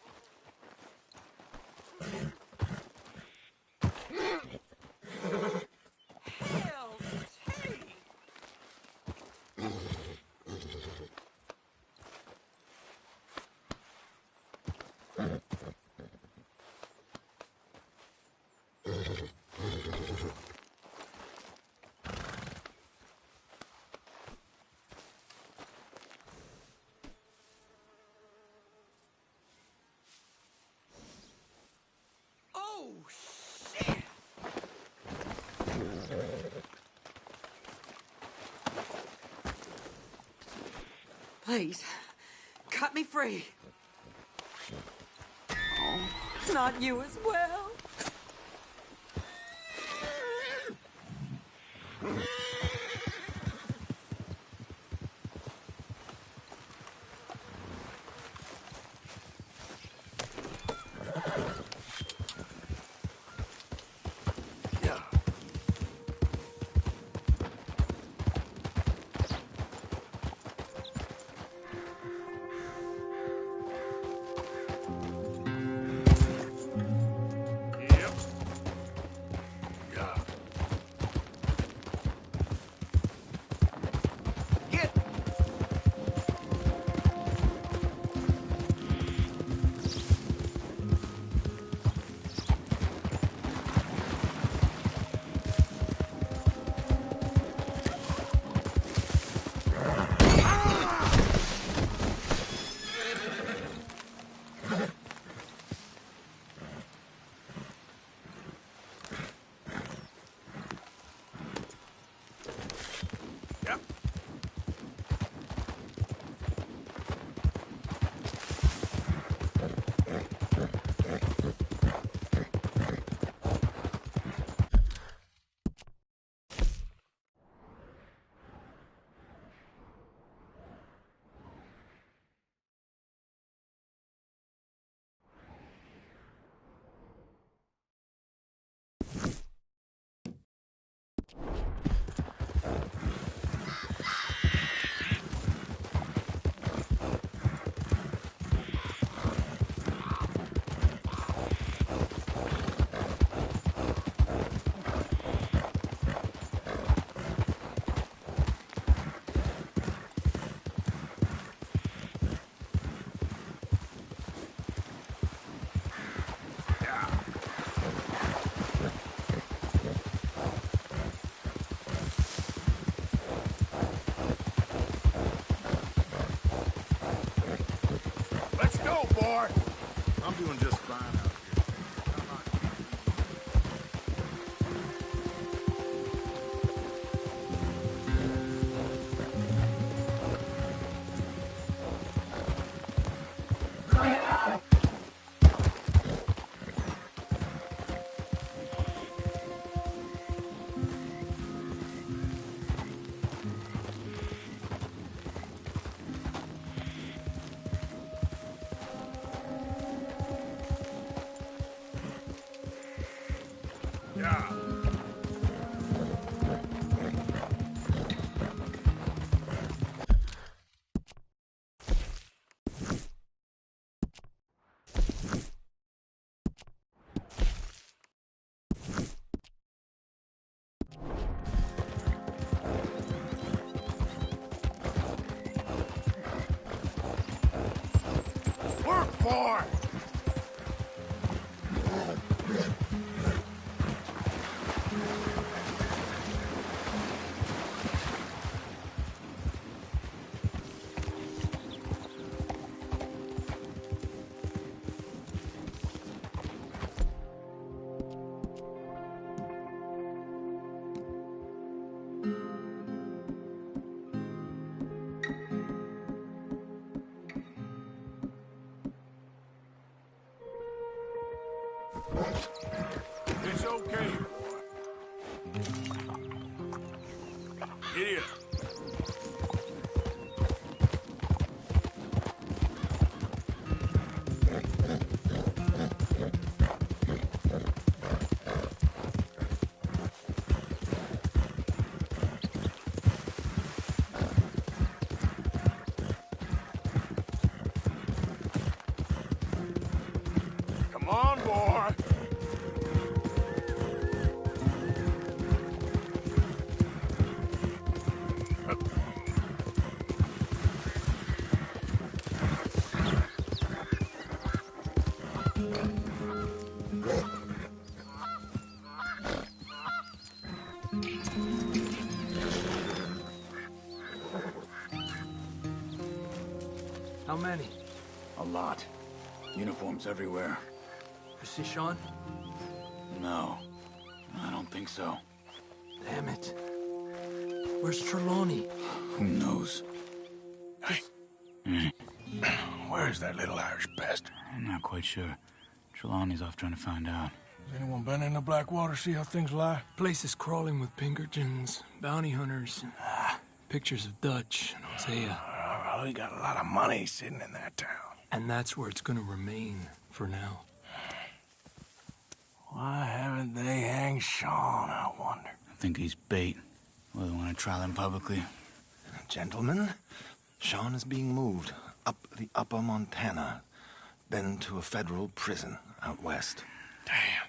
Oh, shit! Please, cut me free. Oh, not you as well. boy. I'm doing just fine out here. Work for it! Giddy up. Come on, boy. How many? A lot. Uniforms everywhere. You see Sean? No, I don't think so. Damn it. Where's Trelawney? Who knows? Where's that little Irish bastard? I'm not quite sure. Trelawney's off trying to find out. Has anyone been in the Blackwater, see how things lie? Place is crawling with Pinkertons, bounty hunters, pictures of Dutch and Hosea. Well, we got a lot of money sitting in that town. And that's where it's gonna remain for now. Why haven't they hanged Sean, I wonder? I think he's bait. Well, they want to trial him publicly. Gentlemen, Sean is being moved up the upper Montana, then to a federal prison out west. Damn.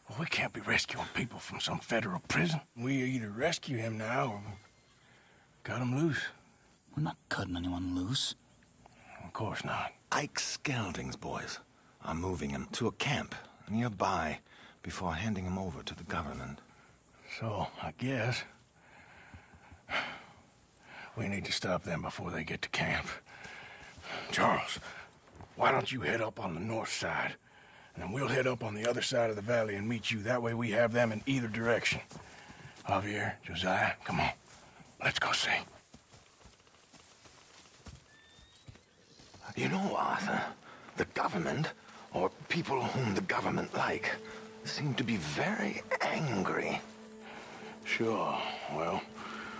Well, we can't be rescuing people from some federal prison. We either rescue him now or cut him loose. We're not cutting anyone loose. Of course not. Ike Skelding's boys are moving him to a camp nearby before handing him over to the government. So, I guess we need to stop them before they get to camp. Charles, why don't you head up on the north side, and then we'll head up on the other side of the valley and meet you. That way we have them in either direction. Javier, Josiah, come on. Let's go see. You know, Arthur, the government, or people whom the government like, seem to be very angry. Sure. Well,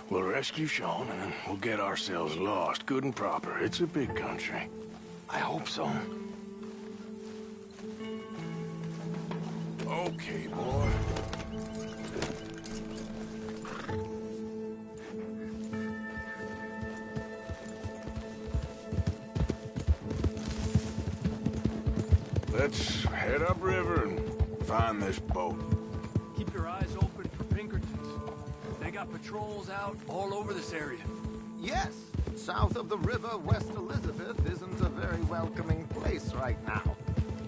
we'll rescue Sean, and then we'll get ourselves lost, good and proper. It's a big country. I hope so. Okay, boy. Let's head upriver and find this boat. Keep your eyes open for Pinkertons. They got patrols out all over this area. Yes, south of the river, West Elizabeth isn't a very welcoming place right now.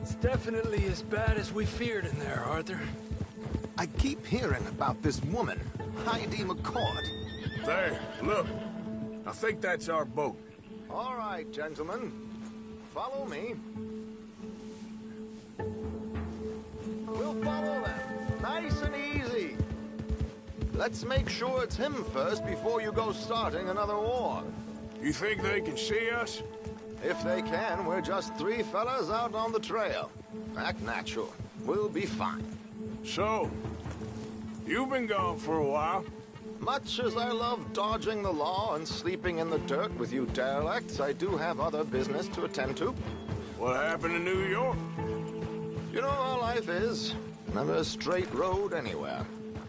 It's definitely as bad as we feared in there, Arthur. I keep hearing about this woman, Heidi McCord. There, look. I think that's our boat. All right, gentlemen. Follow me. We'll follow them. Nice and easy. Let's make sure it's him first before you go starting another war. You think they can see us? If they can, we're just three fellas out on the trail. Act natural. We'll be fine. So, you've been gone for a while. Much as I love dodging the law and sleeping in the dirt with you derelicts, I do have other business to attend to. What happened in New York? You know how life is. Never a straight road anywhere.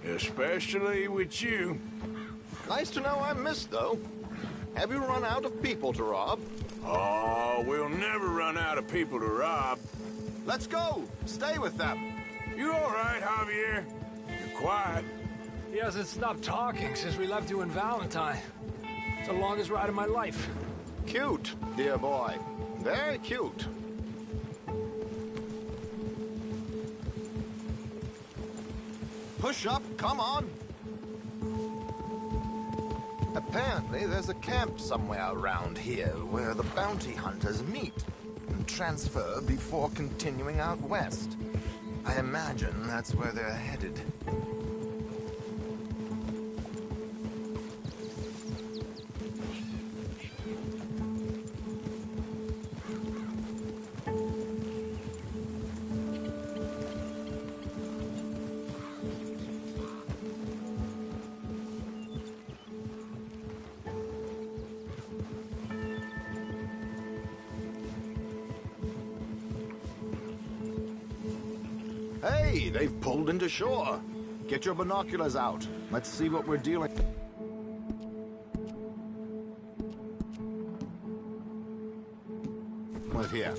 Especially with you. Nice to know I'm missed, though. Have you run out of people to rob? Oh, we'll never run out of people to rob. Let's go. Stay with them. You all right, Javier? You're quiet. He hasn't stopped talking since we left you in Valentine. It's the longest ride of my life. Cute, dear boy. Very cute. Push up, come on. Apparently, there's a camp somewhere around here where the bounty hunters meet and transfer before continuing out west. I imagine that's where they're headed. Hey, they've pulled into shore. Get your binoculars out. Let's see what we're dealing with here.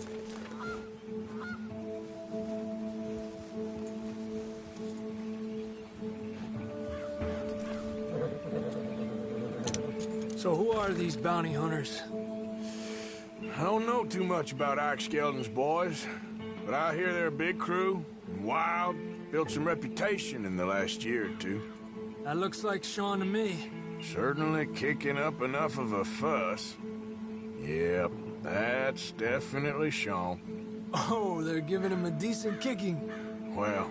So who are these bounty hunters? I don't know too much about Ike Skeldon's boys, but I hear they're a big crew, and wild, built some reputation in the last year or two. That looks like Sean to me. Certainly kicking up enough of a fuss. Yep, that's definitely Sean. Oh, they're giving him a decent kicking. Well,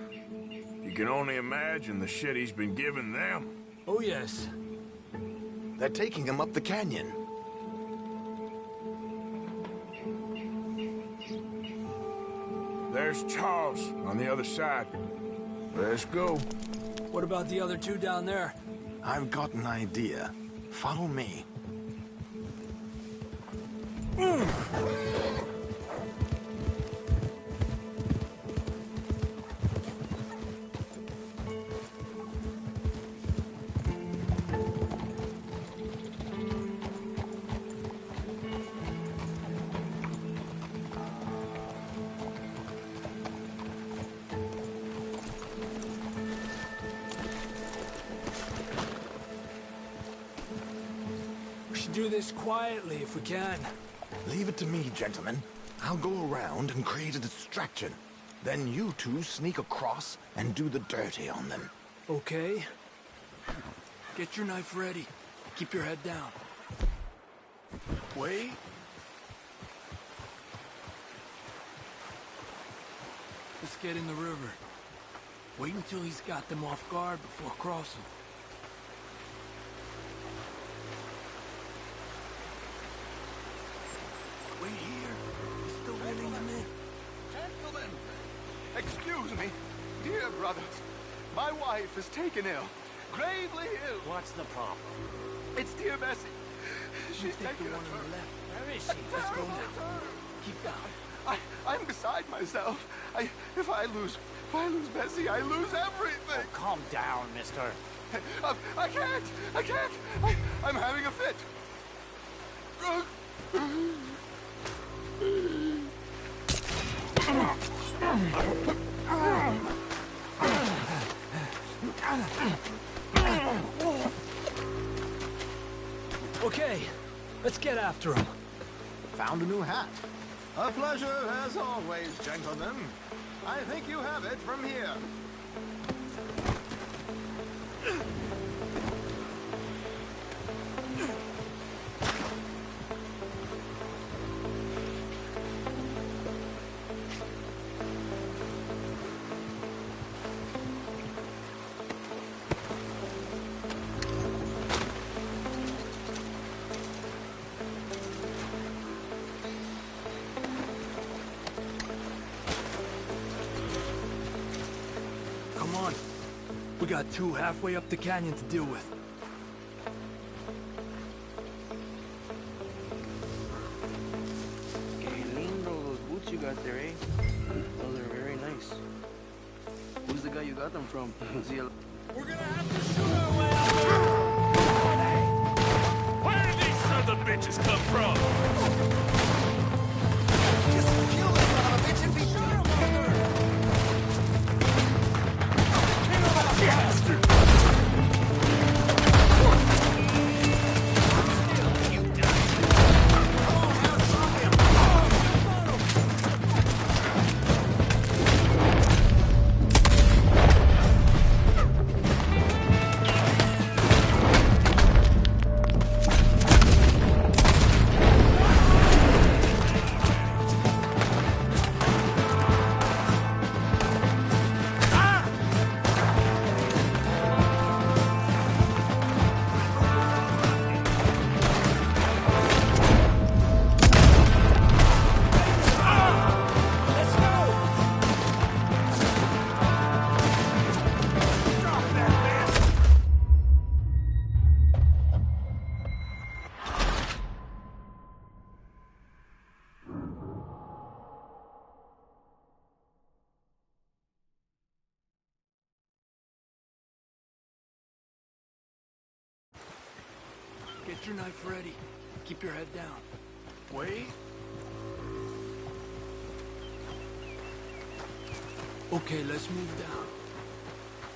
you can only imagine the shit he's been giving them. Oh, yes. They're taking him up the canyon. There's Charles on the other side. Let's go. What about the other two down there? I've got an idea. Follow me. We should do this quietly if we can. Leave it to me, gentlemen. I'll go around and create a distraction. Then you two sneak across and do the dirty on them. Okay. Get your knife ready. Keep your head down. Wait. Let's get in the river. Wait until he's got them off guard before crossing. Wait here. He's still reeling them in. Gentlemen, excuse me. Dear brothers, my wife is taken ill. Gravely ill. What's the problem? It's dear Bessie. She's taken the one on the left. Where is she? Let's go now. Keep going. I'm beside myself. If I lose Bessie, I lose everything. Oh, calm down, mister. I can't. I'm having a fit. Okay, let's get after him. Found a new hat. A pleasure as always, gentlemen. I think you have it from here. Come on. We got two halfway up the canyon to deal with. Que lindo those boots you got there, eh? Those are very nice. Who's the guy you got them from? Is he a... We're gonna have to shoot our way out. Where did these sons of bitches come from? Just kill this son of a bitch and be sure of Bastard! Get your knife ready. Keep your head down. Wait. Okay, let's move down.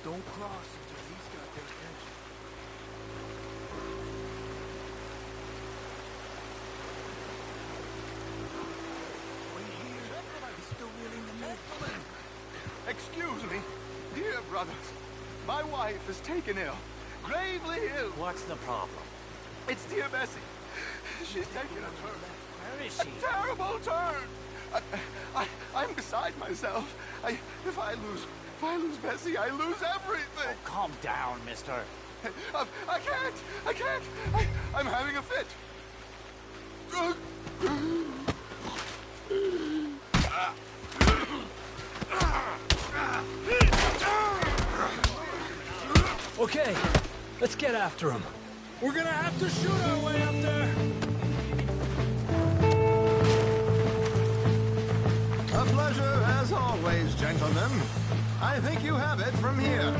Don't cross until he's got their attention. Wait here. He's still reeling the men. Excuse me, dear brothers. My wife is taken ill. Gravely ill. What's the problem? It's dear Bessie. She's taken a turn. Where is she? A terrible turn. I'm beside myself. If I lose Bessie, I lose everything. Oh, calm down, mister. I can't. I'm having a fit. Okay, let's get after him. We're gonna have to shoot our way up there. A pleasure, as always, gentlemen. I think you have it from here.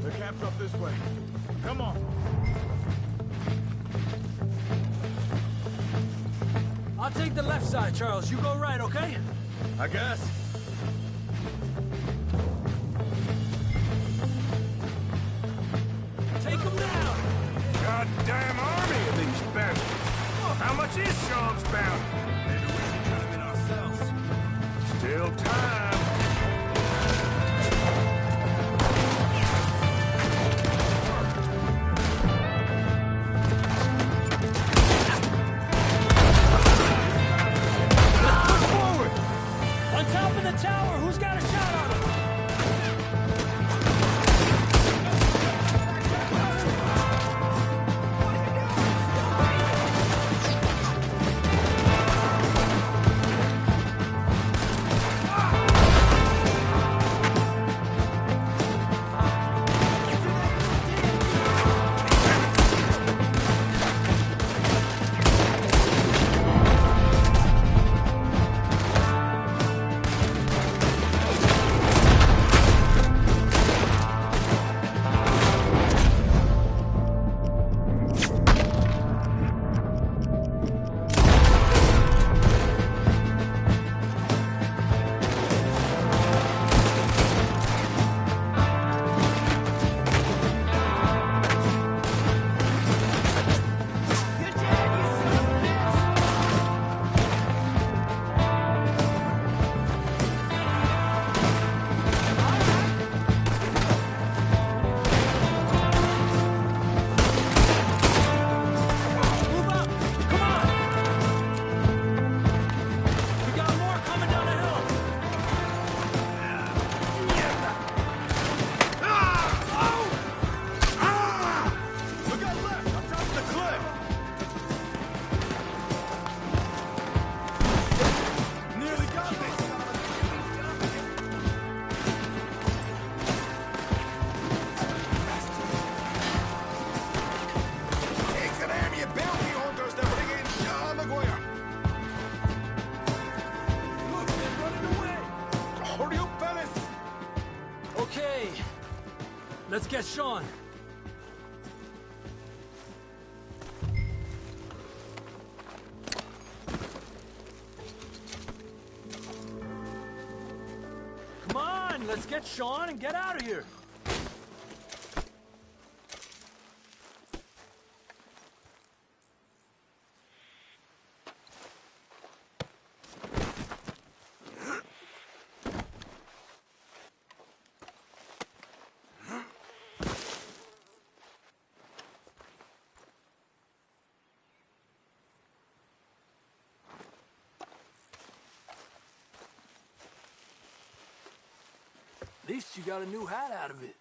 The camp's up this way. Come on. I'll take the left side, Charles. You go right, okay? I guess. Take them down! Goddamn army of these bastards! How much is Sean's bounty? Maybe we should cut him in ourselves. Still time. On top of the tower, who's got a shot on him? Okay, let's get Sean. Come on, let's get Sean and get out of here. At least you got a new hat out of it.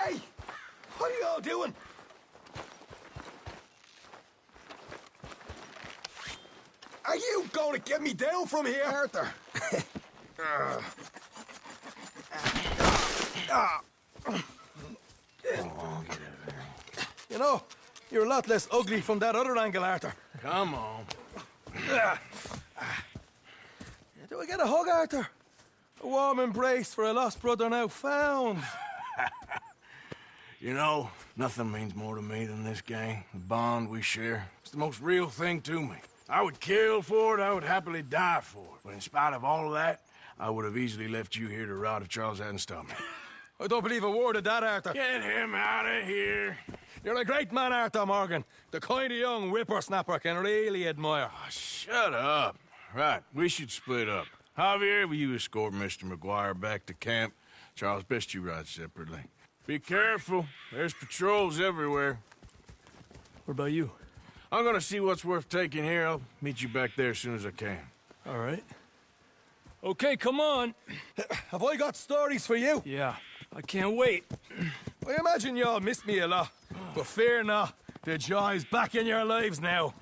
Hey! What are you all doing? Are you going to get me down from here? Arthur! You know, you're a lot less ugly from that other angle, Arthur. Come on. Do I get a hug, Arthur? A warm embrace for a lost brother now found. You know, nothing means more to me than this gang, the bond we share. It's the most real thing to me. I would kill for it, I would happily die for it. But in spite of all of that, I would have easily left you here to rot if Charles hadn't stopped me. I don't believe a word of that, Arthur. Get him out of here. You're a great man, Arthur Morgan. The kind of young whippersnapper can really admire. Oh, shut up. Right, we should split up. Javier, will you escort Mr. McGuire back to camp? Charles, best you ride separately. Be careful. There's patrols everywhere. What about you? I'm gonna see what's worth taking here. I'll meet you back there as soon as I can. All right. Okay, come on. Have I got stories for you? Yeah, I can't wait. I imagine y'all missed me a lot, but fear not. The joy's back in your lives now.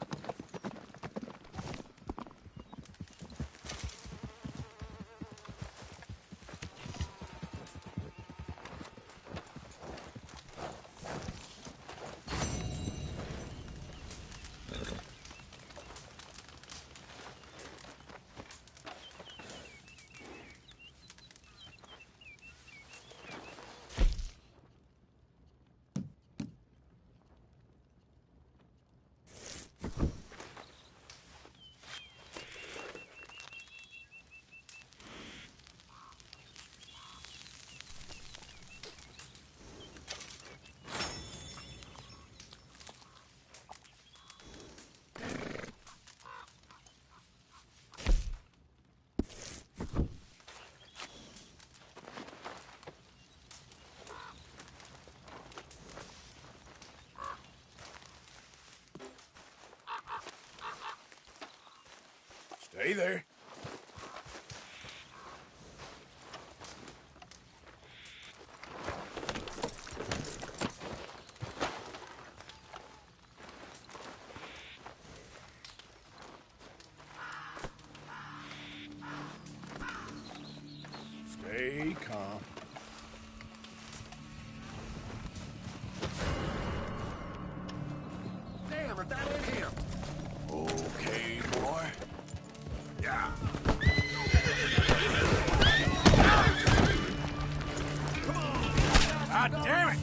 Stay there. Stay calm. Damn, is that in here? Okay, boy. Yeah. God damn it!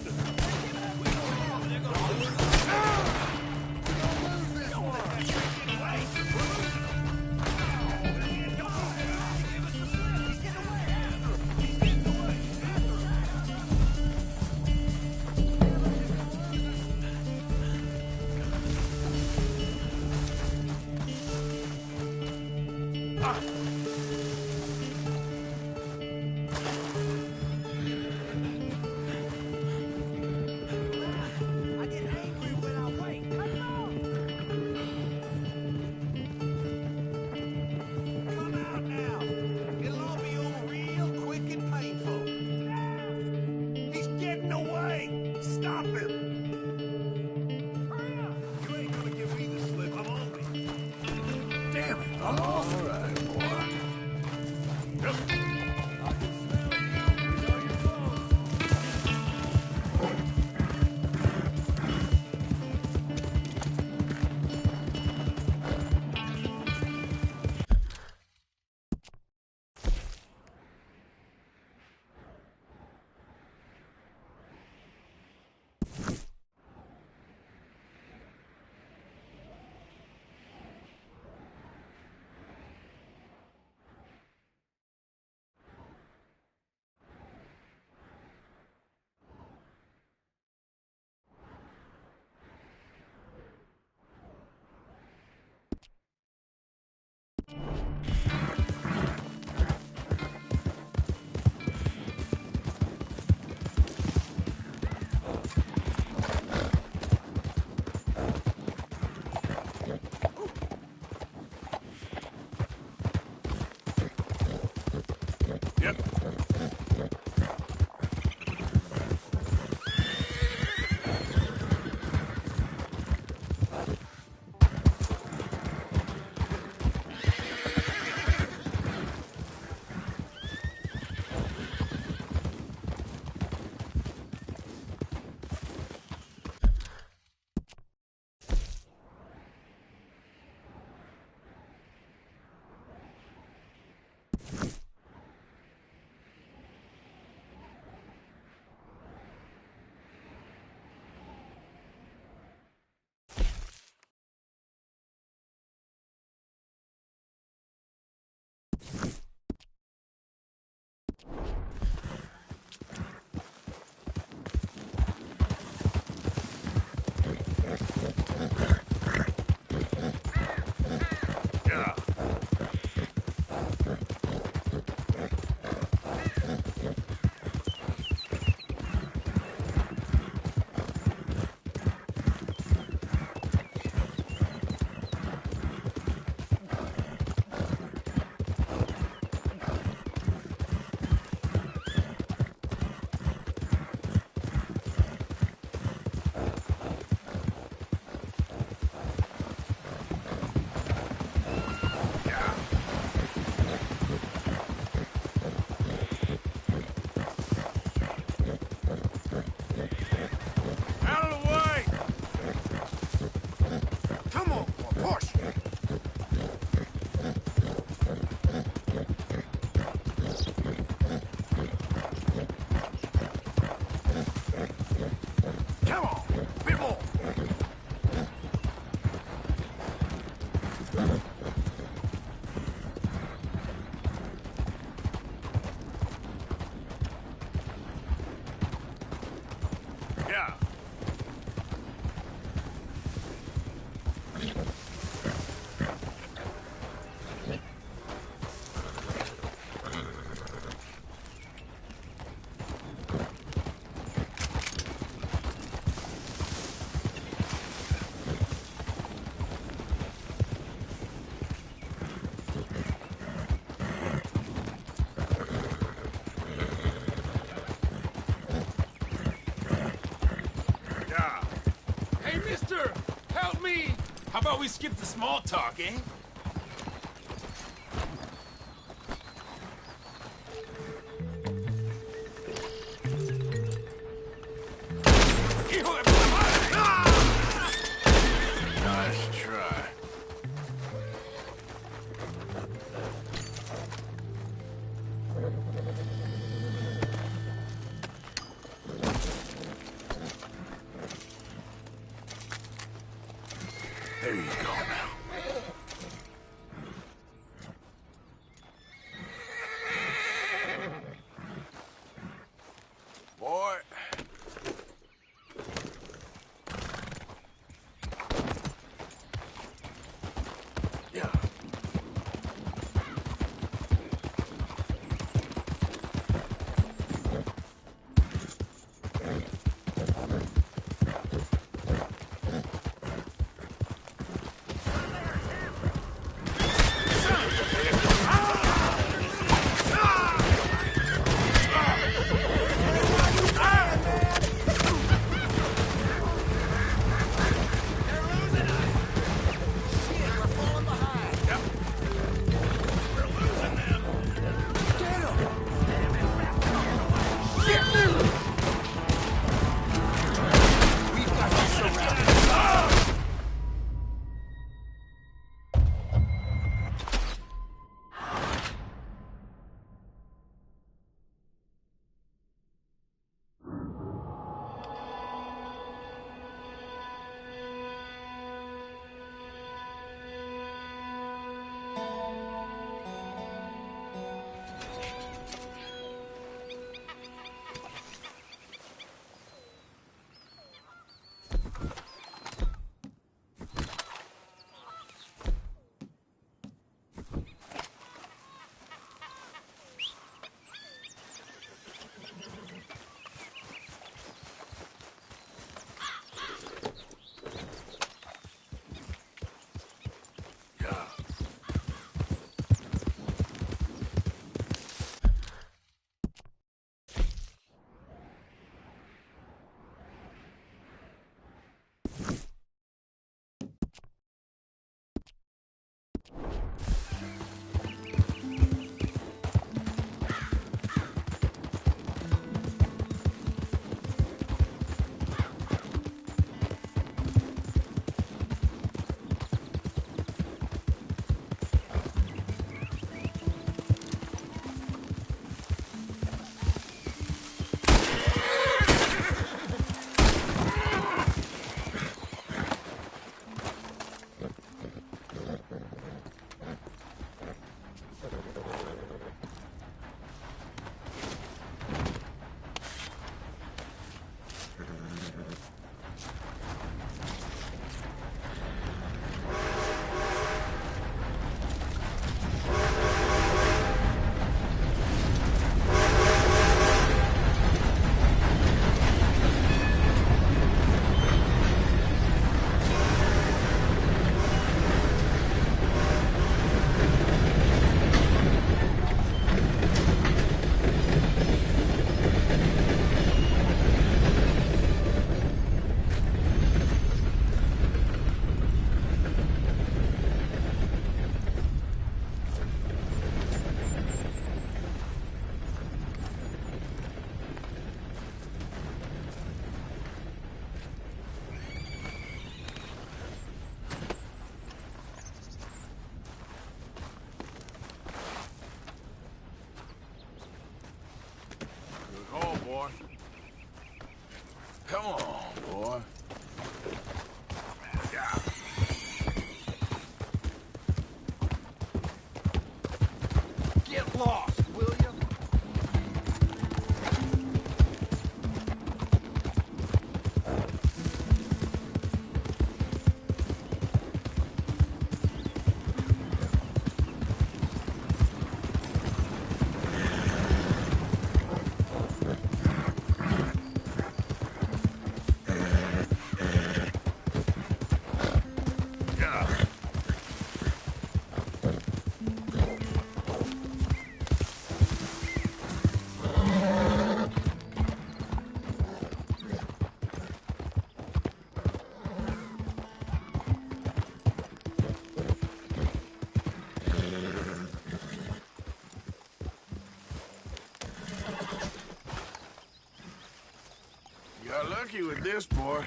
Yeah. Hey, mister! Help me! How about we skip the small talk, eh? Nice try. There you go now. Boy. Yeah. Boy. Come on, boy. Yeah. Get lost, will you? Got lucky with this, boy.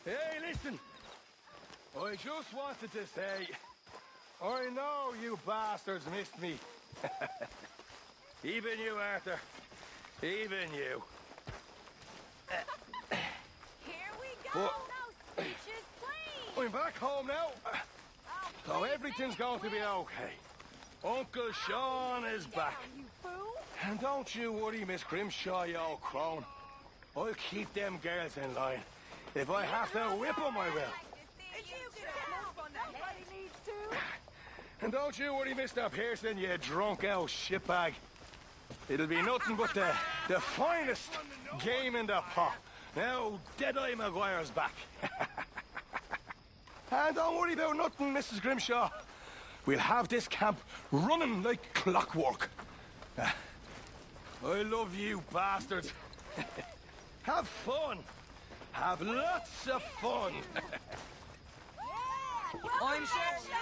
Hey, listen. I just wanted to say, I know you bastards missed me. Even you, Arthur. Even you. Here we go. But No speeches, please. I'm back home now. So everything's going to be okay. Uncle Sean is back. You fool. And don't you worry, Miss Grimshaw, you old crone. I'll keep them girls in line. If I have to whip them, I will. And don't you worry, Mr. Pearson, you drunk old shitbag. It'll be nothing but the finest game in the pot. Now, Deadeye Maguire's back. And don't worry about nothing, Mrs. Grimshaw. We'll have this camp running like clockwork. I love you, bastards. Have fun. Have lots of fun. I'm sure.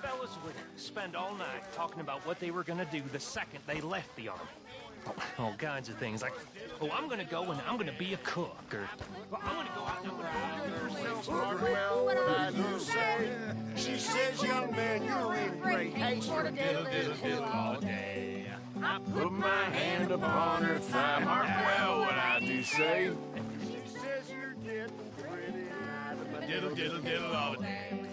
Fellas would spend all night talking about what they were gonna do the second they left the army. All kinds of things like, oh, I'm gonna go and I'm gonna be a cook, or well, I'm gonna go out and Well, what I do say. She says, young man, you're in great haste for diddle, diddle, diddle all day. I put my hand upon her thigh. Mark well what I do say. She says you're getting pretty. Diddle, diddle, diddle all day.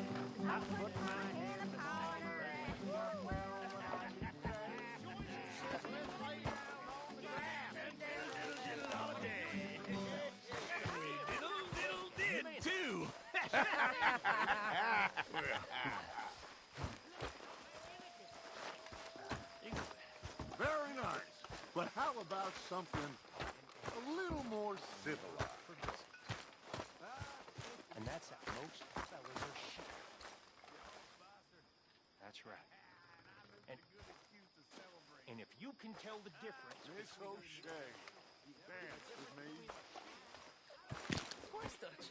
Very nice. But how about something a little more civilized? and that's how most fellas are shit. That's right. And if you can tell the difference Miss O'Shea, dance with me. Of course, Dutch.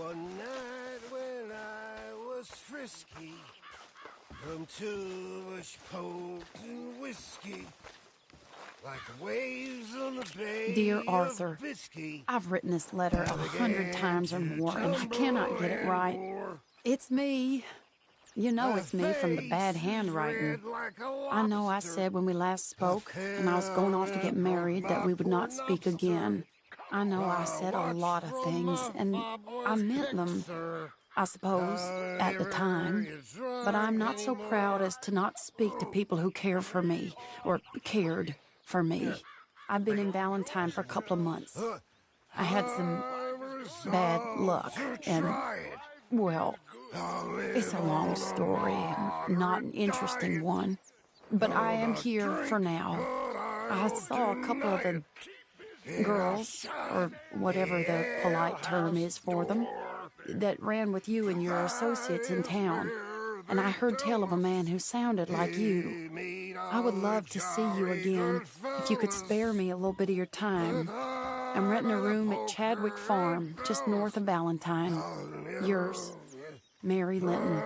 One night when I was frisky, from too much potent whiskey, like the waves on the bay. Dear Arthur, of Biscay, I've written this letter 100 times or more, and I cannot get it right. It's me. You know it's me from the bad handwriting. I know I said when we last spoke, and I was going off to get married, that we would not speak again. I know I said a lot of things, and I meant them, I suppose, at the time. But I'm not so proud as to not speak to people who care for me, or cared for me. I've been in Valentine for a couple of months. I had some bad luck, and, well, it's a long story, and not an interesting one. But I am here for now. I saw a couple of the girls, or whatever the polite term is for them, that ran with you and your associates in town. And I heard tell of a man who sounded like you. I would love to see you again, if you could spare me a little bit of your time. I'm renting a room at Chadwick Farm, just north of Valentine. Yours, Mary Linton.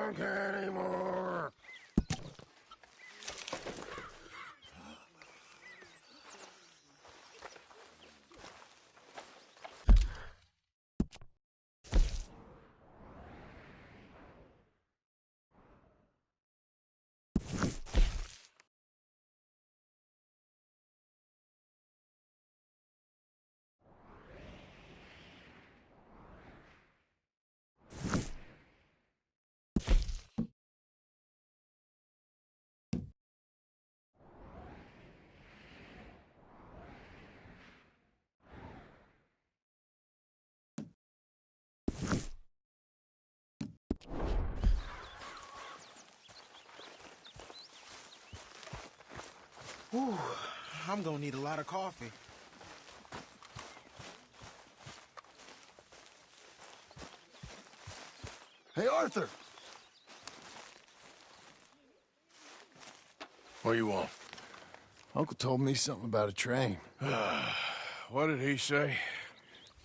Whew, I'm gonna need a lot of coffee. Hey, Arthur! What do you want? Uncle told me something about a train. What did he say?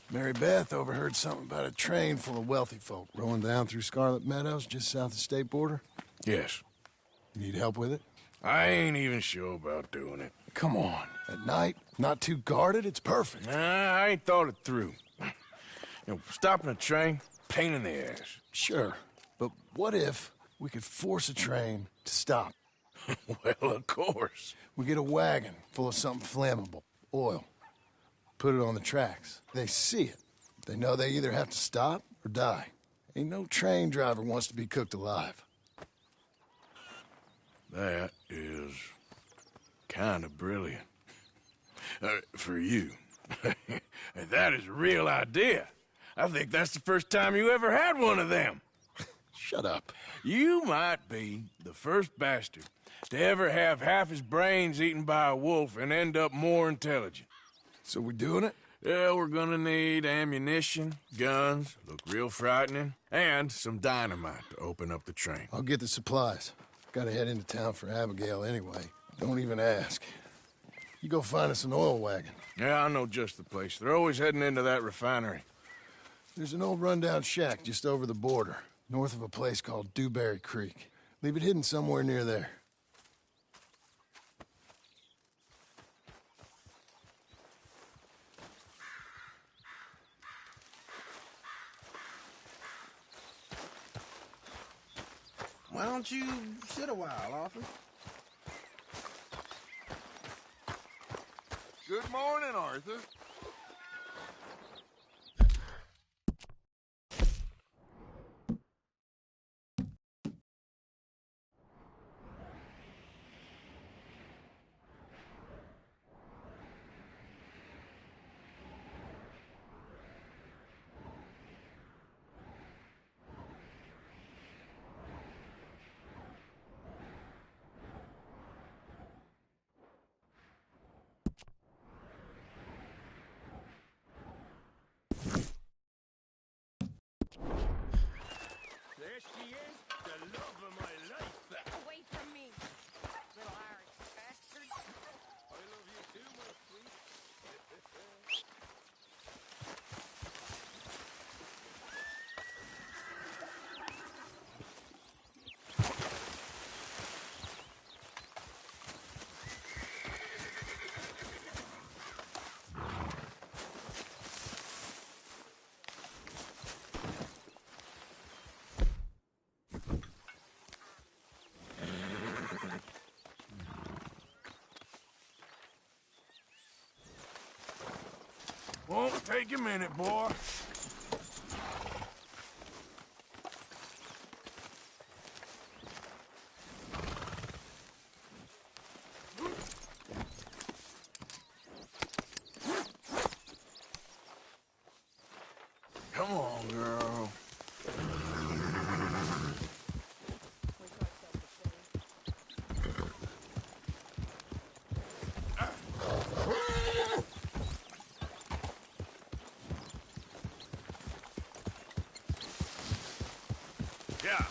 Mary Beth overheard something about a train full of wealthy folk rolling down through Scarlet Meadows just south of the state border. Yes. You need help with it? I ain't even sure about doing it. Come on. At night, not too guarded, it's perfect. Nah, I ain't thought it through. Stopping a train, pain in the ass. Sure, but what if we could force a train to stop? Well, of course. We get a wagon full of something flammable, oil. Put it on the tracks. They see it. They know they either have to stop or die. Ain't no train driver wants to be cooked alive. That is kind of brilliant. For you. That is a real idea. I think that's the first time you ever had one of them. Shut up. You might be the first bastard to ever have half his brains eaten by a wolf and end up more intelligent. So we doing it? Yeah, we're gonna need ammunition, guns, look real frightening, and some dynamite to open up the train. I'll get the supplies. Gotta head into town for Abigail anyway. Don't even ask. You go find us an oil wagon. Yeah, I know just the place. They're always heading into that refinery. There's an old rundown shack just over the border, north of a place called Dewberry Creek. Leave it hidden somewhere near there. Why don't you sit a while, Arthur? Good morning, Arthur. Won't take a minute, boy. Come on, girl. Yeah.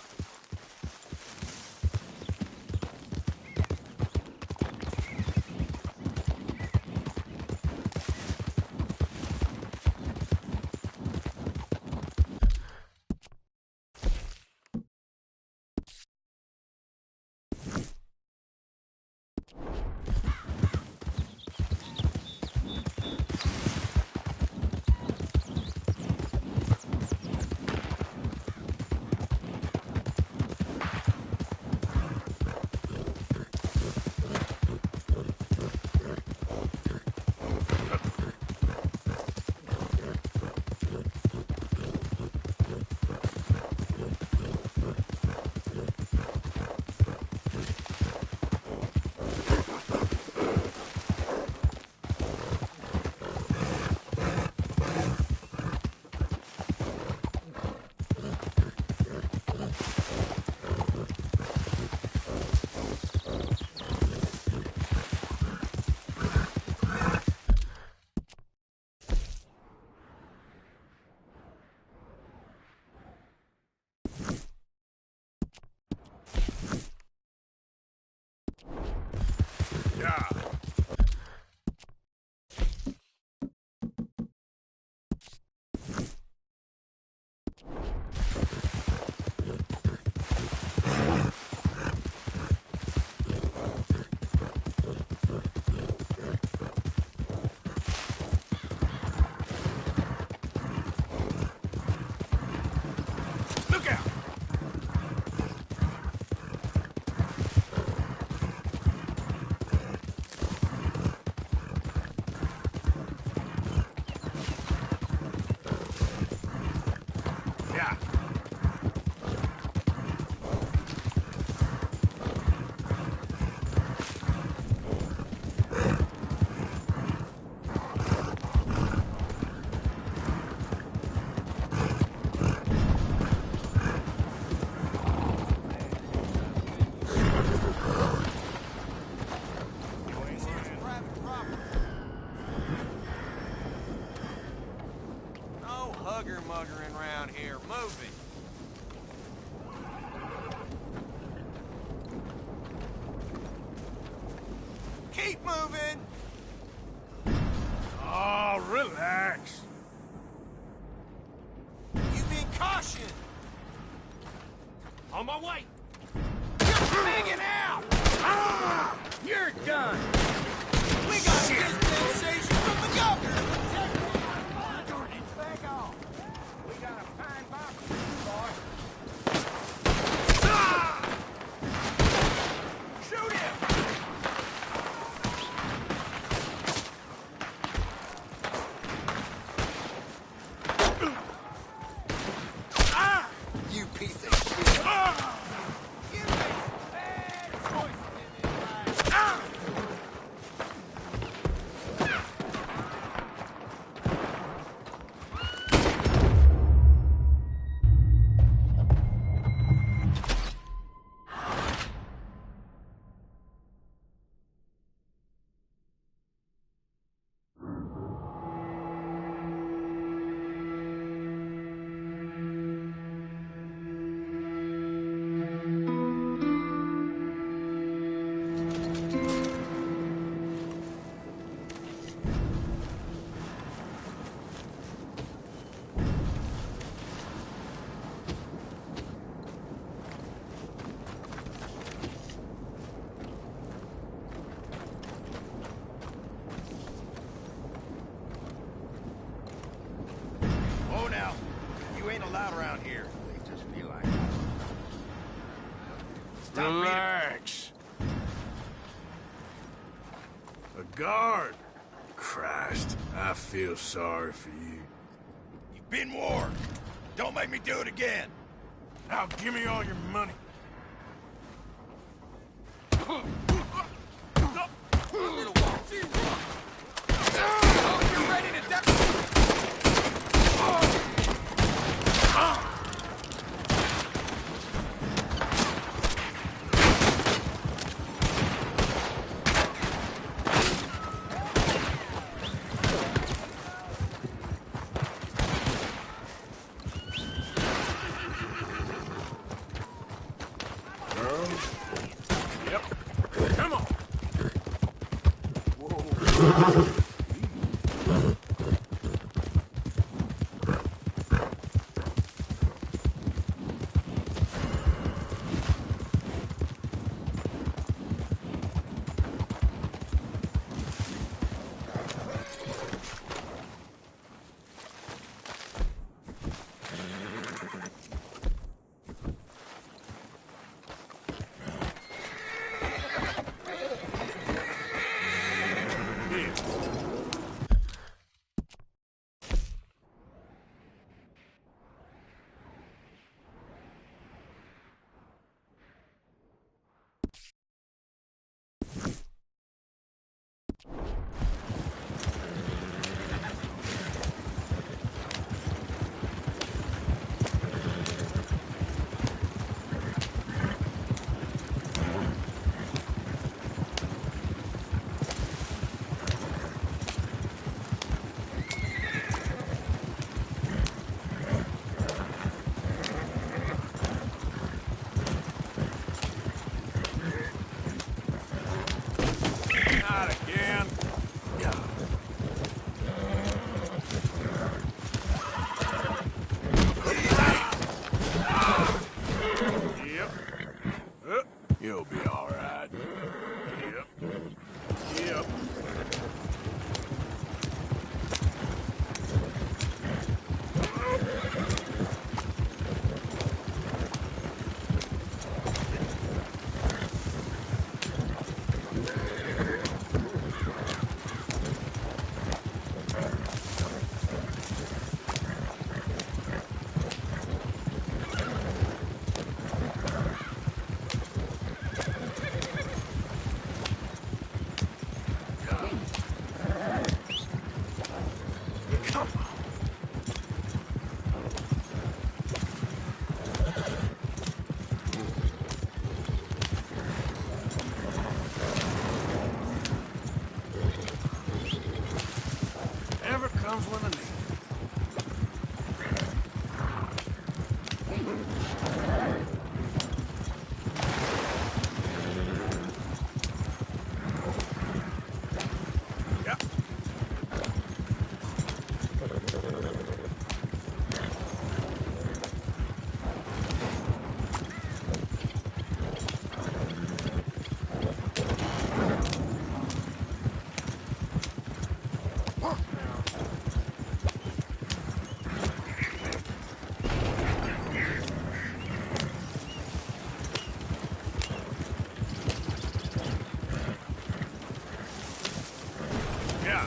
Yeah. Look out! Yeah. No hugger-muggering around here. Move it. Keep moving! Oh, relax. You be cautioned! On my way! You're hanging out! Ah! You're done! We got dispensation from the governor! Back off. We got a fine barbecue, boy. Ah! Shoot him! Ah! You piece of shit! Ah! You made bad choices in this life! Ah! Oh, now, you ain't allowed around here. They just feel like Stop me. Relax. A guard. Christ, I feel sorry for you. You've been warned. Don't make me do it again. Now give me all your money. Oh, you're ready to die. Yep. Come on. Not again. Yep. You'll be all right. Yep. Yep. Never comes with a need. Yep. Yeah.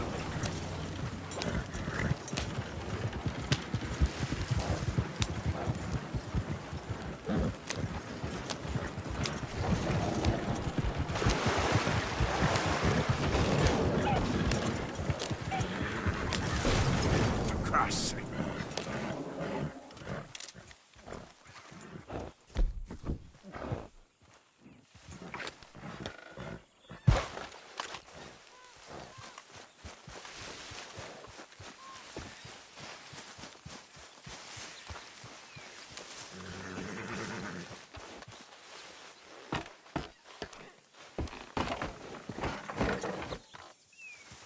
For Christ's sake.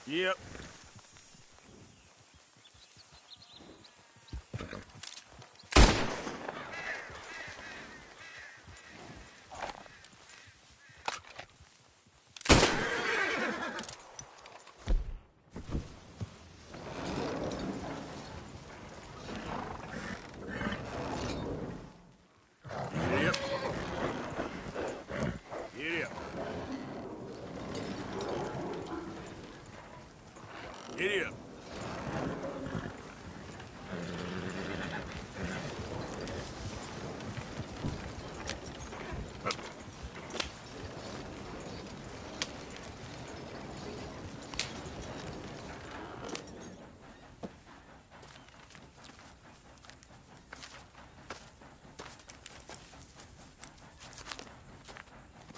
Yep. Yep. Yep. Giddy up.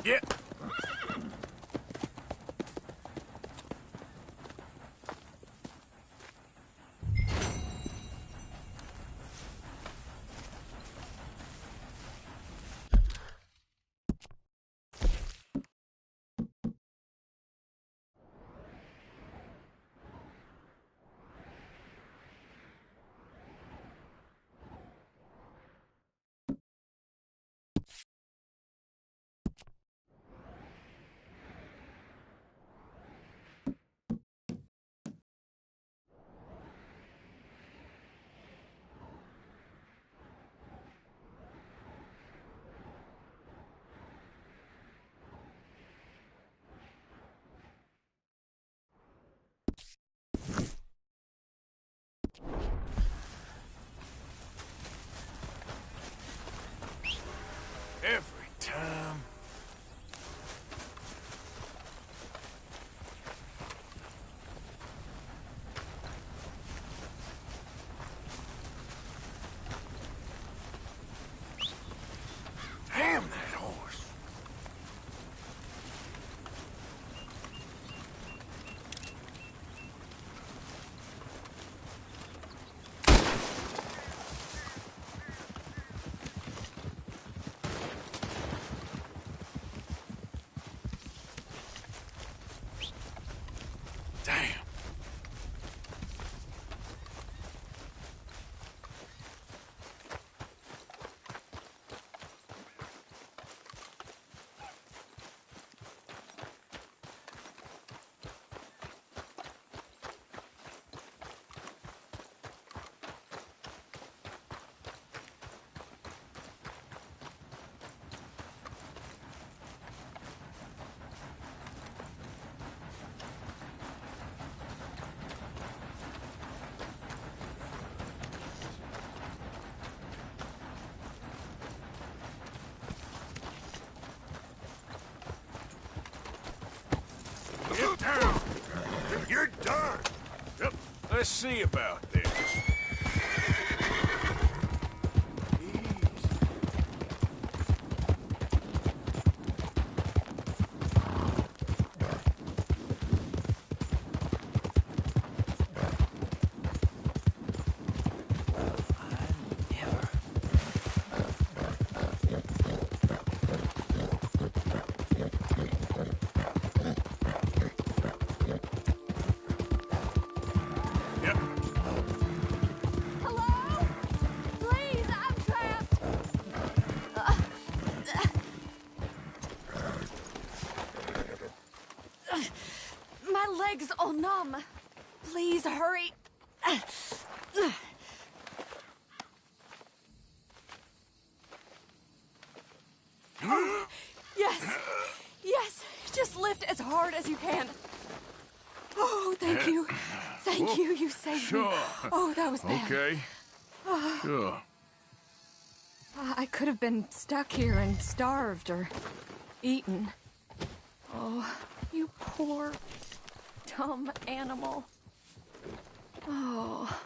Yeah. Every time. Damn that horse. Damn. Get down! You're done! Yep. Let's see about this. My legs all numb. Please hurry. Oh, yes. Yes. Just lift as hard as you can. Oh, thank you. Thank you. You saved me. Oh, that was bad. Okay. Sure. I could have been stuck here and starved or eaten. Oh, you poor, dumb animal. Oh.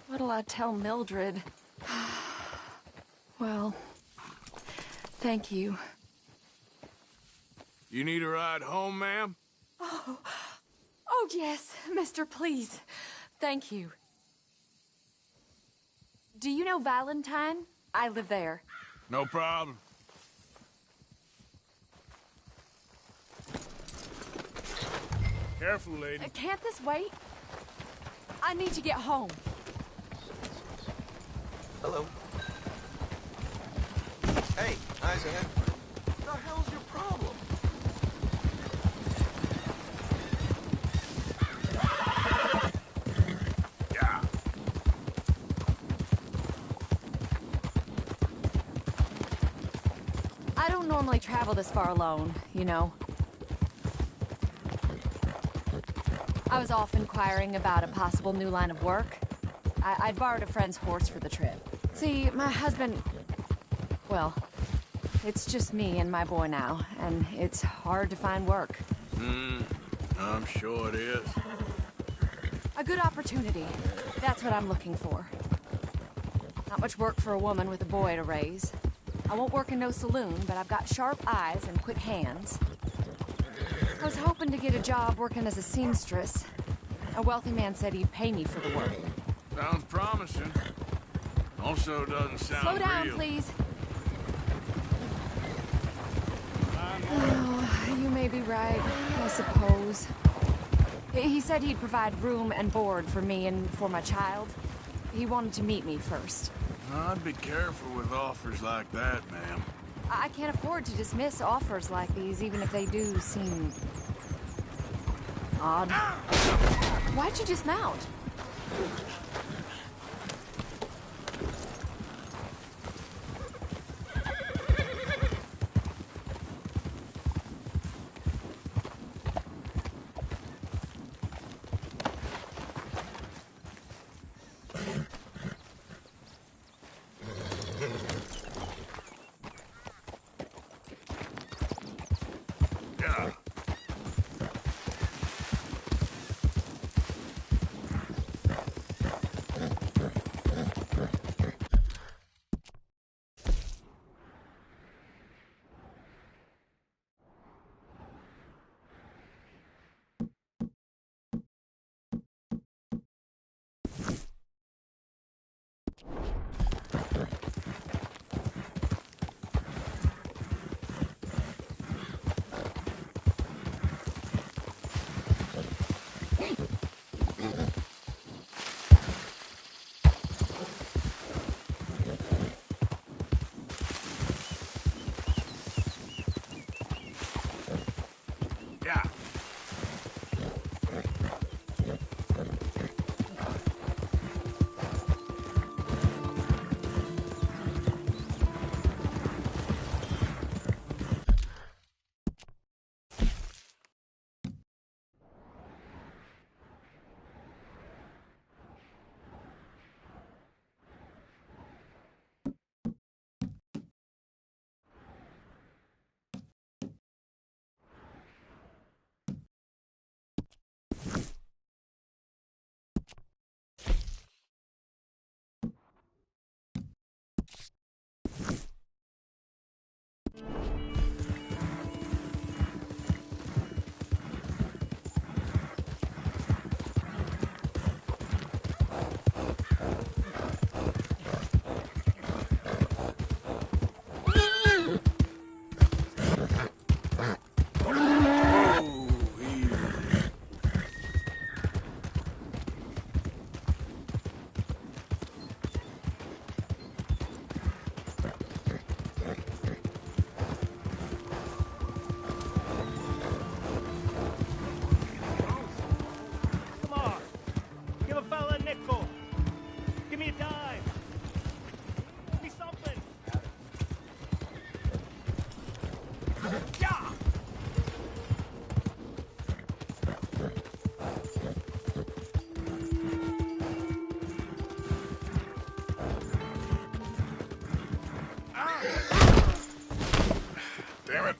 What'll I tell Mildred? Well, thank you. You need a ride home, ma'am? Oh, yes, mister, please. Thank you. Do you know Valentine? I live there. No problem. Careful, lady. Can't this wait? I need to get home. Hello. Hey, Eisenhower. What the hell's your problem? Yeah. I don't normally travel this far alone, you know. I was off inquiring about a possible new line of work. I'd borrowed a friend's horse for the trip. See, my husband... Well, it's just me and my boy now, and it's hard to find work. I'm sure it is. A good opportunity. That's what I'm looking for. Not much work for a woman with a boy to raise. I won't work in no saloon, but I've got sharp eyes and quick hands. I was hoping to get a job working as a seamstress. A wealthy man said he'd pay me for the work. Sounds promising. Also doesn't sound Slow down, real. please. Oh, you may be right, I suppose. He said he'd provide room and board for me and for my child. He wanted to meet me first. I'd be careful with offers like that, ma'am. I can't afford to dismiss offers like these, even if they do seem... odd. Why'd you dismount? Damn it.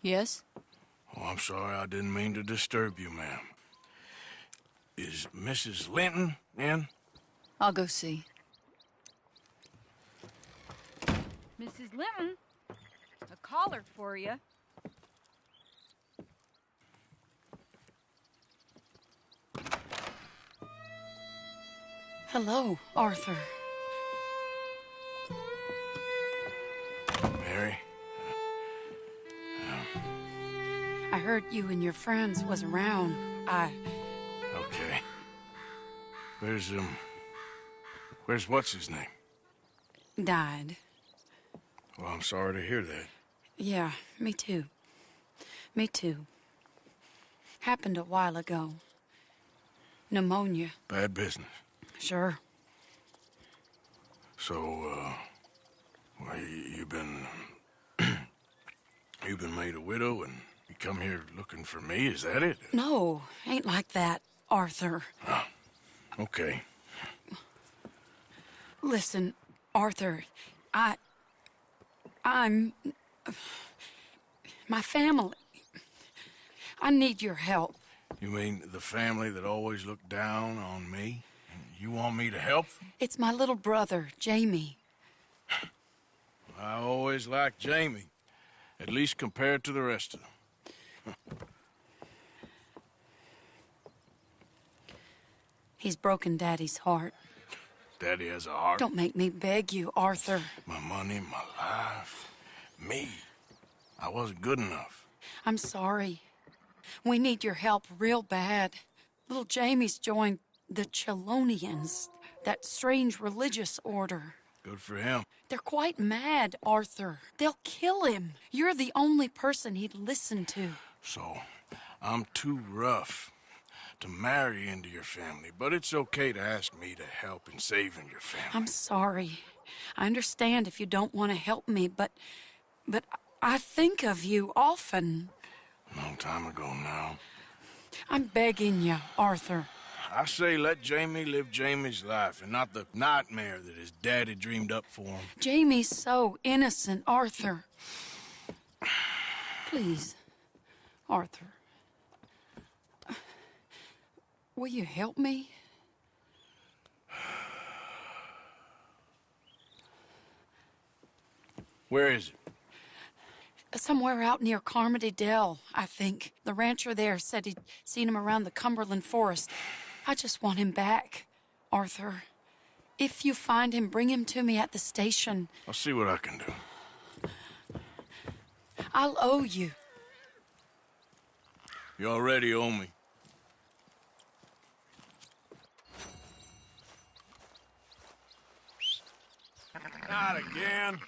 Yes? Oh, I'm sorry. I didn't mean to disturb you, ma'am. Is Mrs. Linton in? I'll go see. Mrs. Linton, a caller for you. Hello, Arthur. Mary? I heard you and your friends was around. Okay. Where's what's-his-name? Died. Well, I'm sorry to hear that. Yeah, me too. Me too. Happened a while ago. Pneumonia. Bad business. Sure. So, well, you've been made a widow and you come here looking for me, is that it? No, ain't like that, Arthur. Oh, okay. Listen, Arthur, I'm... my family. I need your help. You mean the family that always looked down on me? And you want me to help? It's my little brother, Jamie. I always liked Jamie, at least compared to the rest of them. He's broken Daddy's heart. Daddy has a heart. Don't make me beg you, Arthur. My money, my life, me. I wasn't good enough. I'm sorry. We need your help real bad. Little Jamie's joined the Chelonians, that strange religious order. Good for him. They're quite mad, Arthur. They'll kill him. You're the only person he'd listen to. So, I'm too rough to marry into your family, but it's okay to ask me to help in saving your family. I'm sorry. I understand if you don't want to help me, but I think of you often. Long time ago now. I'm begging you, Arthur. I say let Jamie live Jamie's life and not the nightmare that his daddy dreamed up for him. Jamie's so innocent, Arthur. Please, Arthur. Will you help me? Where is it? Somewhere out near Carmody Dell, I think. The rancher there said he'd seen him around the Cumberland Forest. I just want him back, Arthur. If you find him, bring him to me at the station. I'll see what I can do. I'll owe you. You already owe me. Not again.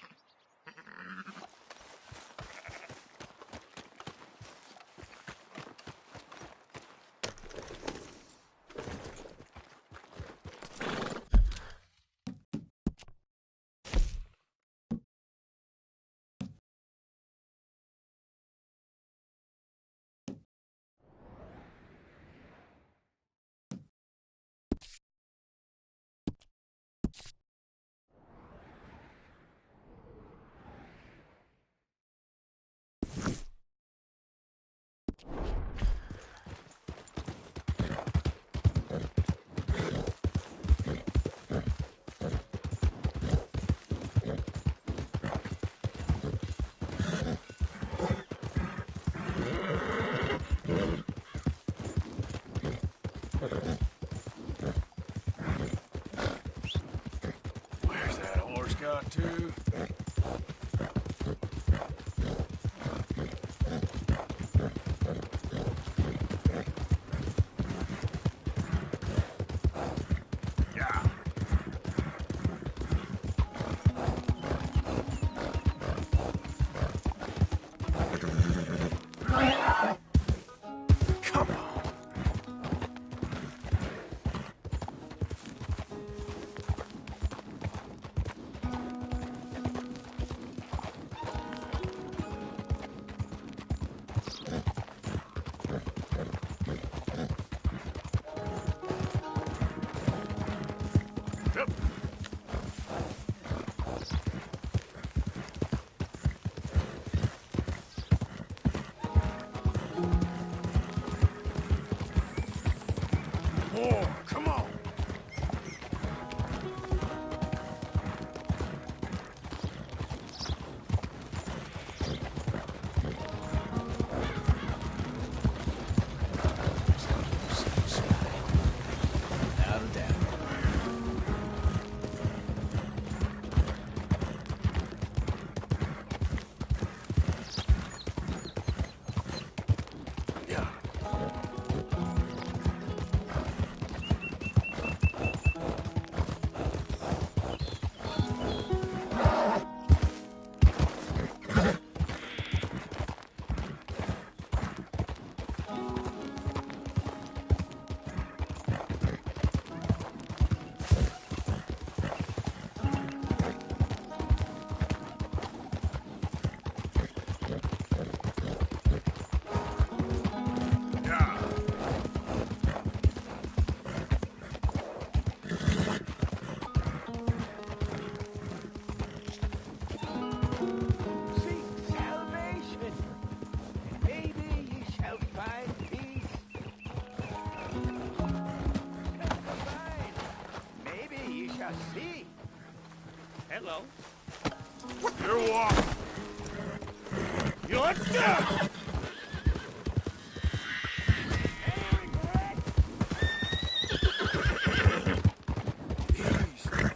Where's that horse got to?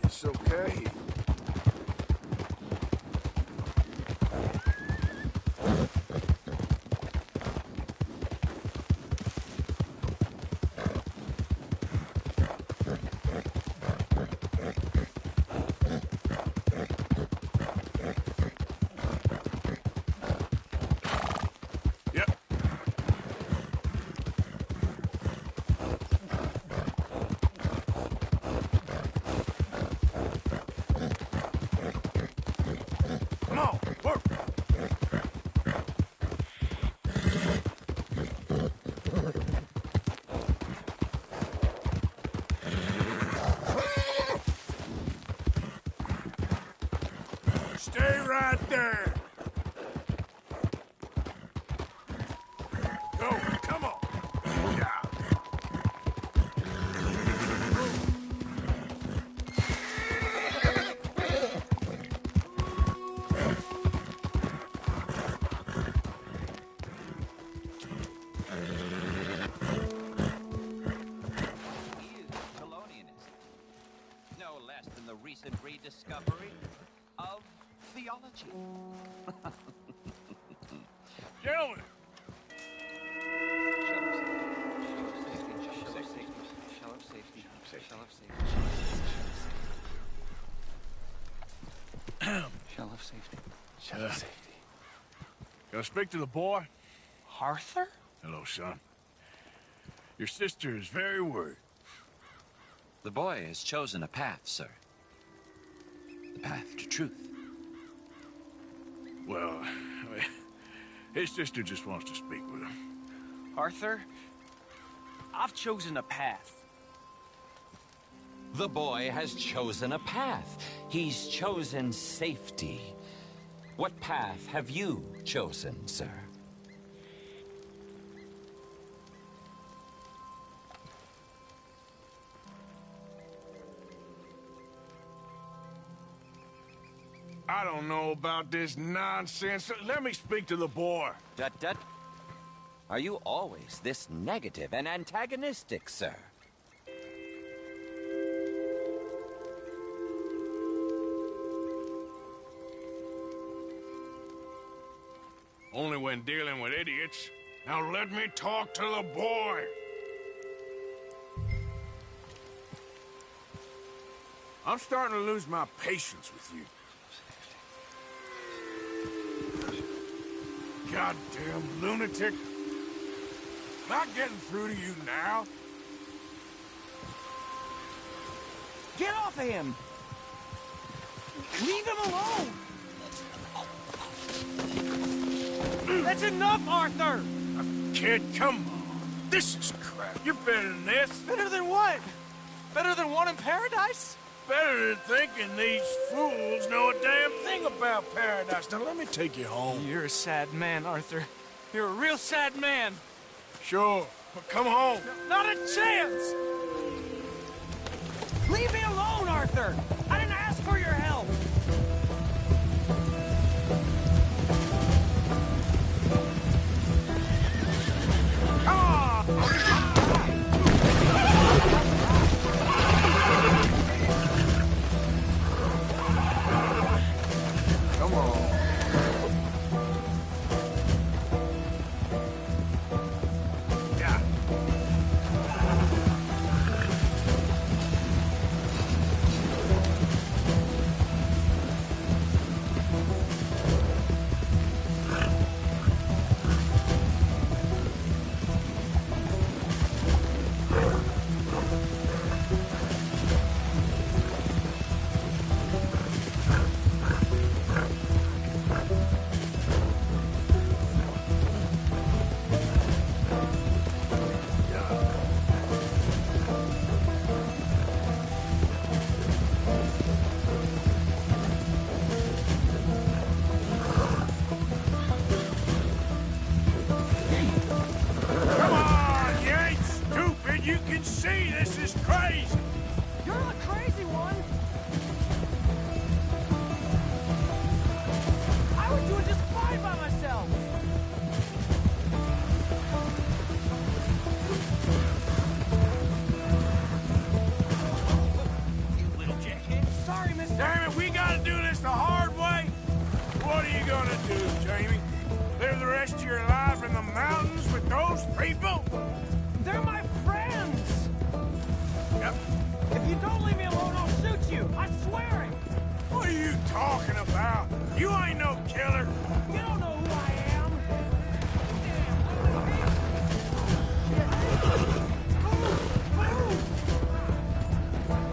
It's okay. Stay right there. Go, come on. Yeah. No less than the recent rediscovery of theology. Gentlemen. Shell of safety. Shell of safety. Can I speak to the boy? Arthur? Hello, son. Your sister is very worried. The boy has chosen a path, sir. The path to truth. Well, his sister just wants to speak with him. Arthur, I've chosen a path. The boy has chosen a path. He's chosen safety. What path have you chosen, sir? I don't know about this nonsense. Let me speak to the boy. Tut-tut. Are you always this negative and antagonistic, sir? Only when dealing with idiots. Now let me talk to the boy. I'm starting to lose my patience with you. Goddamn lunatic. Am I getting through to you now? Get off of him! Leave him alone! That's enough, Arthur! Kid, come on. This is crap. You're better than this. Better than what? Better than one in paradise? Better than thinking these fools know a damn thing about paradise. Now let me take you home. You're a sad man, Arthur. You're a real sad man. Sure, but come home. Not a chance! Leave me alone, Arthur! I didn't ask for your help! Come on. Yeah. Jamie? Live the rest of your life in the mountains with those people? They're my friends! Yep. If you don't leave me alone, I'll shoot you! I swear it! What are you talking about? You ain't no killer. You don't know who I am!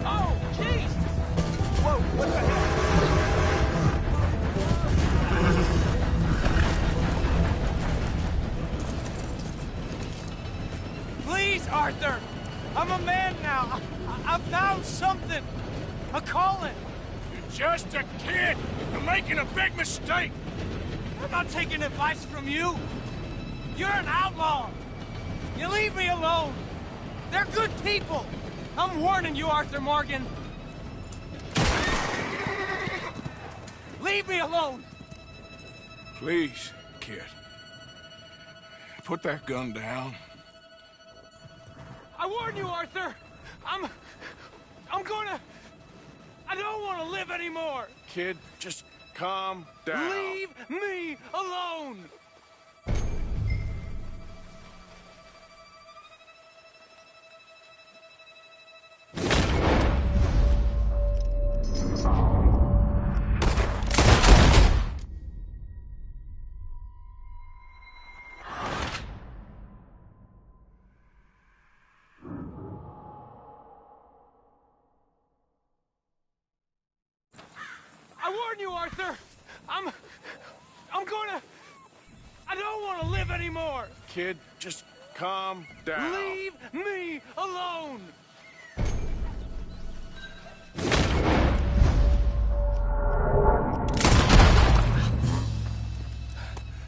Oh, jeez! Whoa, what the hell? Please, Arthur! I'm a man now. I found something. A calling. You're just a kid. You're making a big mistake. I'm not taking advice from you. You're an outlaw. You leave me alone. They're good people. I'm warning you, Arthur Morgan. Leave me alone. Please, kid. Put that gun down. I warn you, Arthur. I don't want to live anymore. Kid, just calm down. Leave me alone. I warn you, Arthur! I don't want to live anymore! Kid, just calm down. Leave me alone!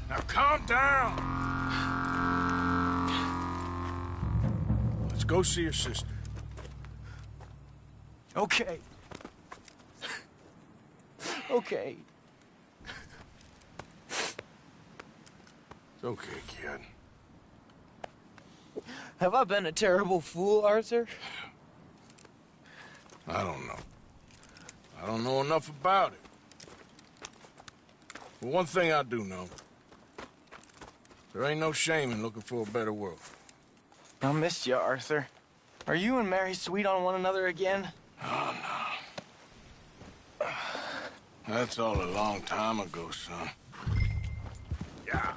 Now calm down. Let's go see your sister. Okay. Okay. It's okay, kid. Have I been a terrible fool, Arthur? I don't know. I don't know enough about it. But one thing I do know. There ain't no shame in looking for a better world. I missed you, Arthur. Are you and Mary sweet on one another again? Oh, no. That's all a long time ago, son. Yeah.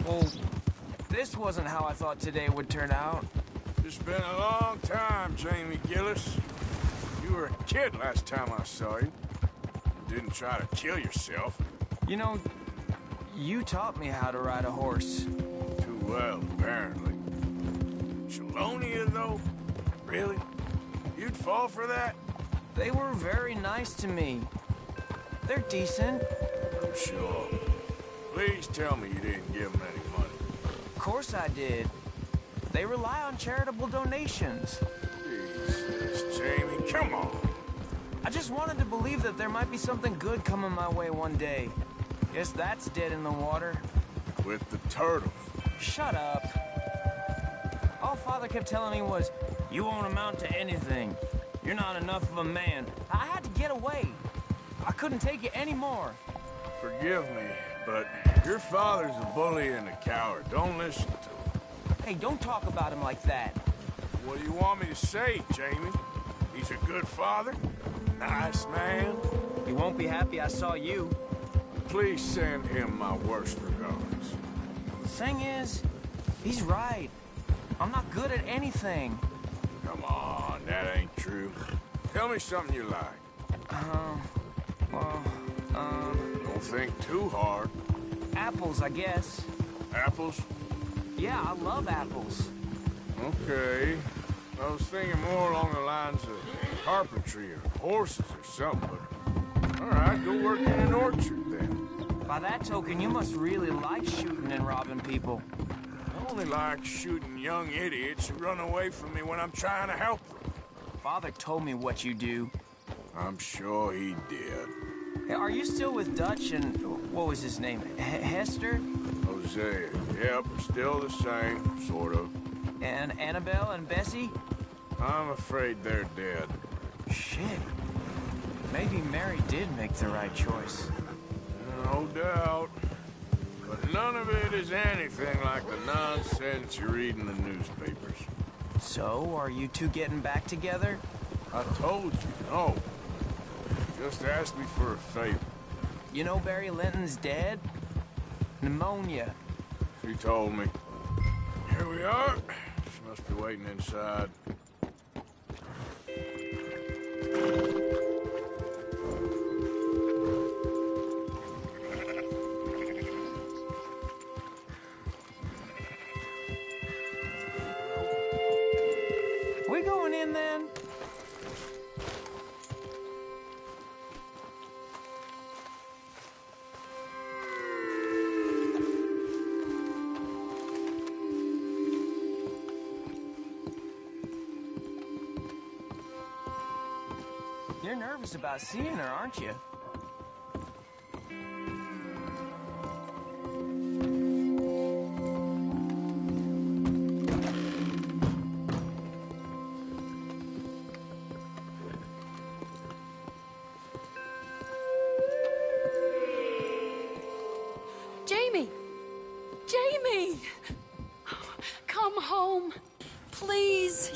Well, this wasn't how I thought today would turn out. It's been a long time, Jamie Gillis. You were a kid last time I saw you. You didn't try to kill yourself. You know, you taught me how to ride a horse. Too well, apparently. Chelonia, though? Really? You'd fall for that? They were very nice to me. They're decent. I'm sure. Please tell me you didn't give them any money. Of course I did. They rely on charitable donations. Jesus, Jamie, come on. I just wanted to believe that there might be something good coming my way one day. Guess that's dead in the water. With the turtles. Shut up. All Father kept telling me was, you won't amount to anything. You're not enough of a man. I had to get away. I couldn't take it anymore. Forgive me, but your father's a bully and a coward. Don't listen to him. Hey, don't talk about him like that. What do you want me to say, Jamie? He's a good father? Nice man? He won't be happy I saw you. Please send him my worst regards. The thing is, he's right. I'm not good at anything. Come on, that ain't true. Tell me something you like. Don't think too hard. Apples, I guess. Apples? Yeah, I love apples. Okay. I was thinking more along the lines of carpentry or horses or something, but... All right, go work in an orchard then. By that token, you must really like shooting and robbing people. I only like shooting young idiots who run away from me when I'm trying to help them. Father told me what you do. I'm sure he did. Hey, are you still with Dutch and... what was his name? Hester? Hosea. Yep, still the same, sort of. And Annabelle and Bessie? I'm afraid they're dead. Shit. Maybe Mary did make the right choice. No doubt. But none of it is anything like the nonsense you read in the newspapers. So, are you two getting back together? I told you, no. Just ask me for a favor. You know Barry Linton's dead? Pneumonia. She told me. Here we are. She must be waiting inside. We going in then? You're nervous about seeing her, aren't you? Jamie! Jamie! Come home. Please,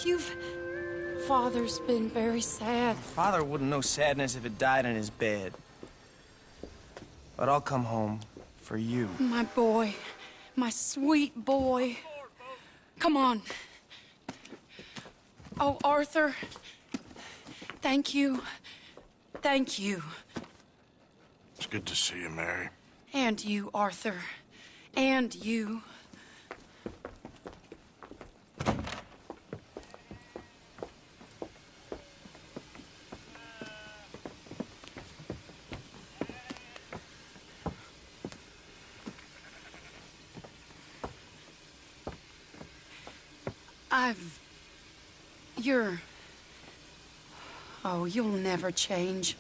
Father's been very sad. Father wouldn't know sadness if it died in his bed. But I'll come home for you. My boy. My sweet boy. Come on. Oh, Arthur. Thank you. Thank you. It's good to see you, Mary. And you, Arthur. And you. Oh, you'll never change.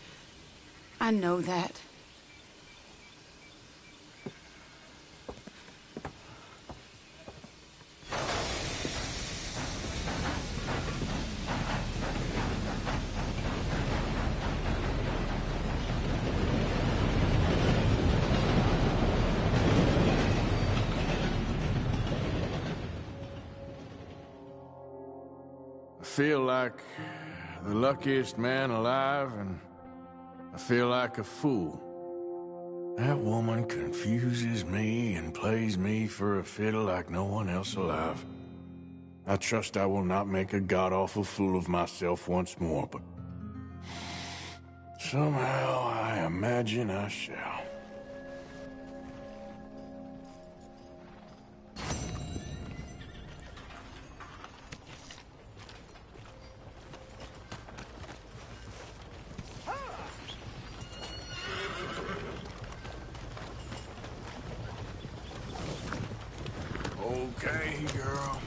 I know that. I feel like the luckiest man alive, and I feel like a fool. That woman confuses me and plays me for a fiddle like no one else alive. I trust I will not make a god-awful fool of myself once more, but somehow I imagine I shall. Okay, girl.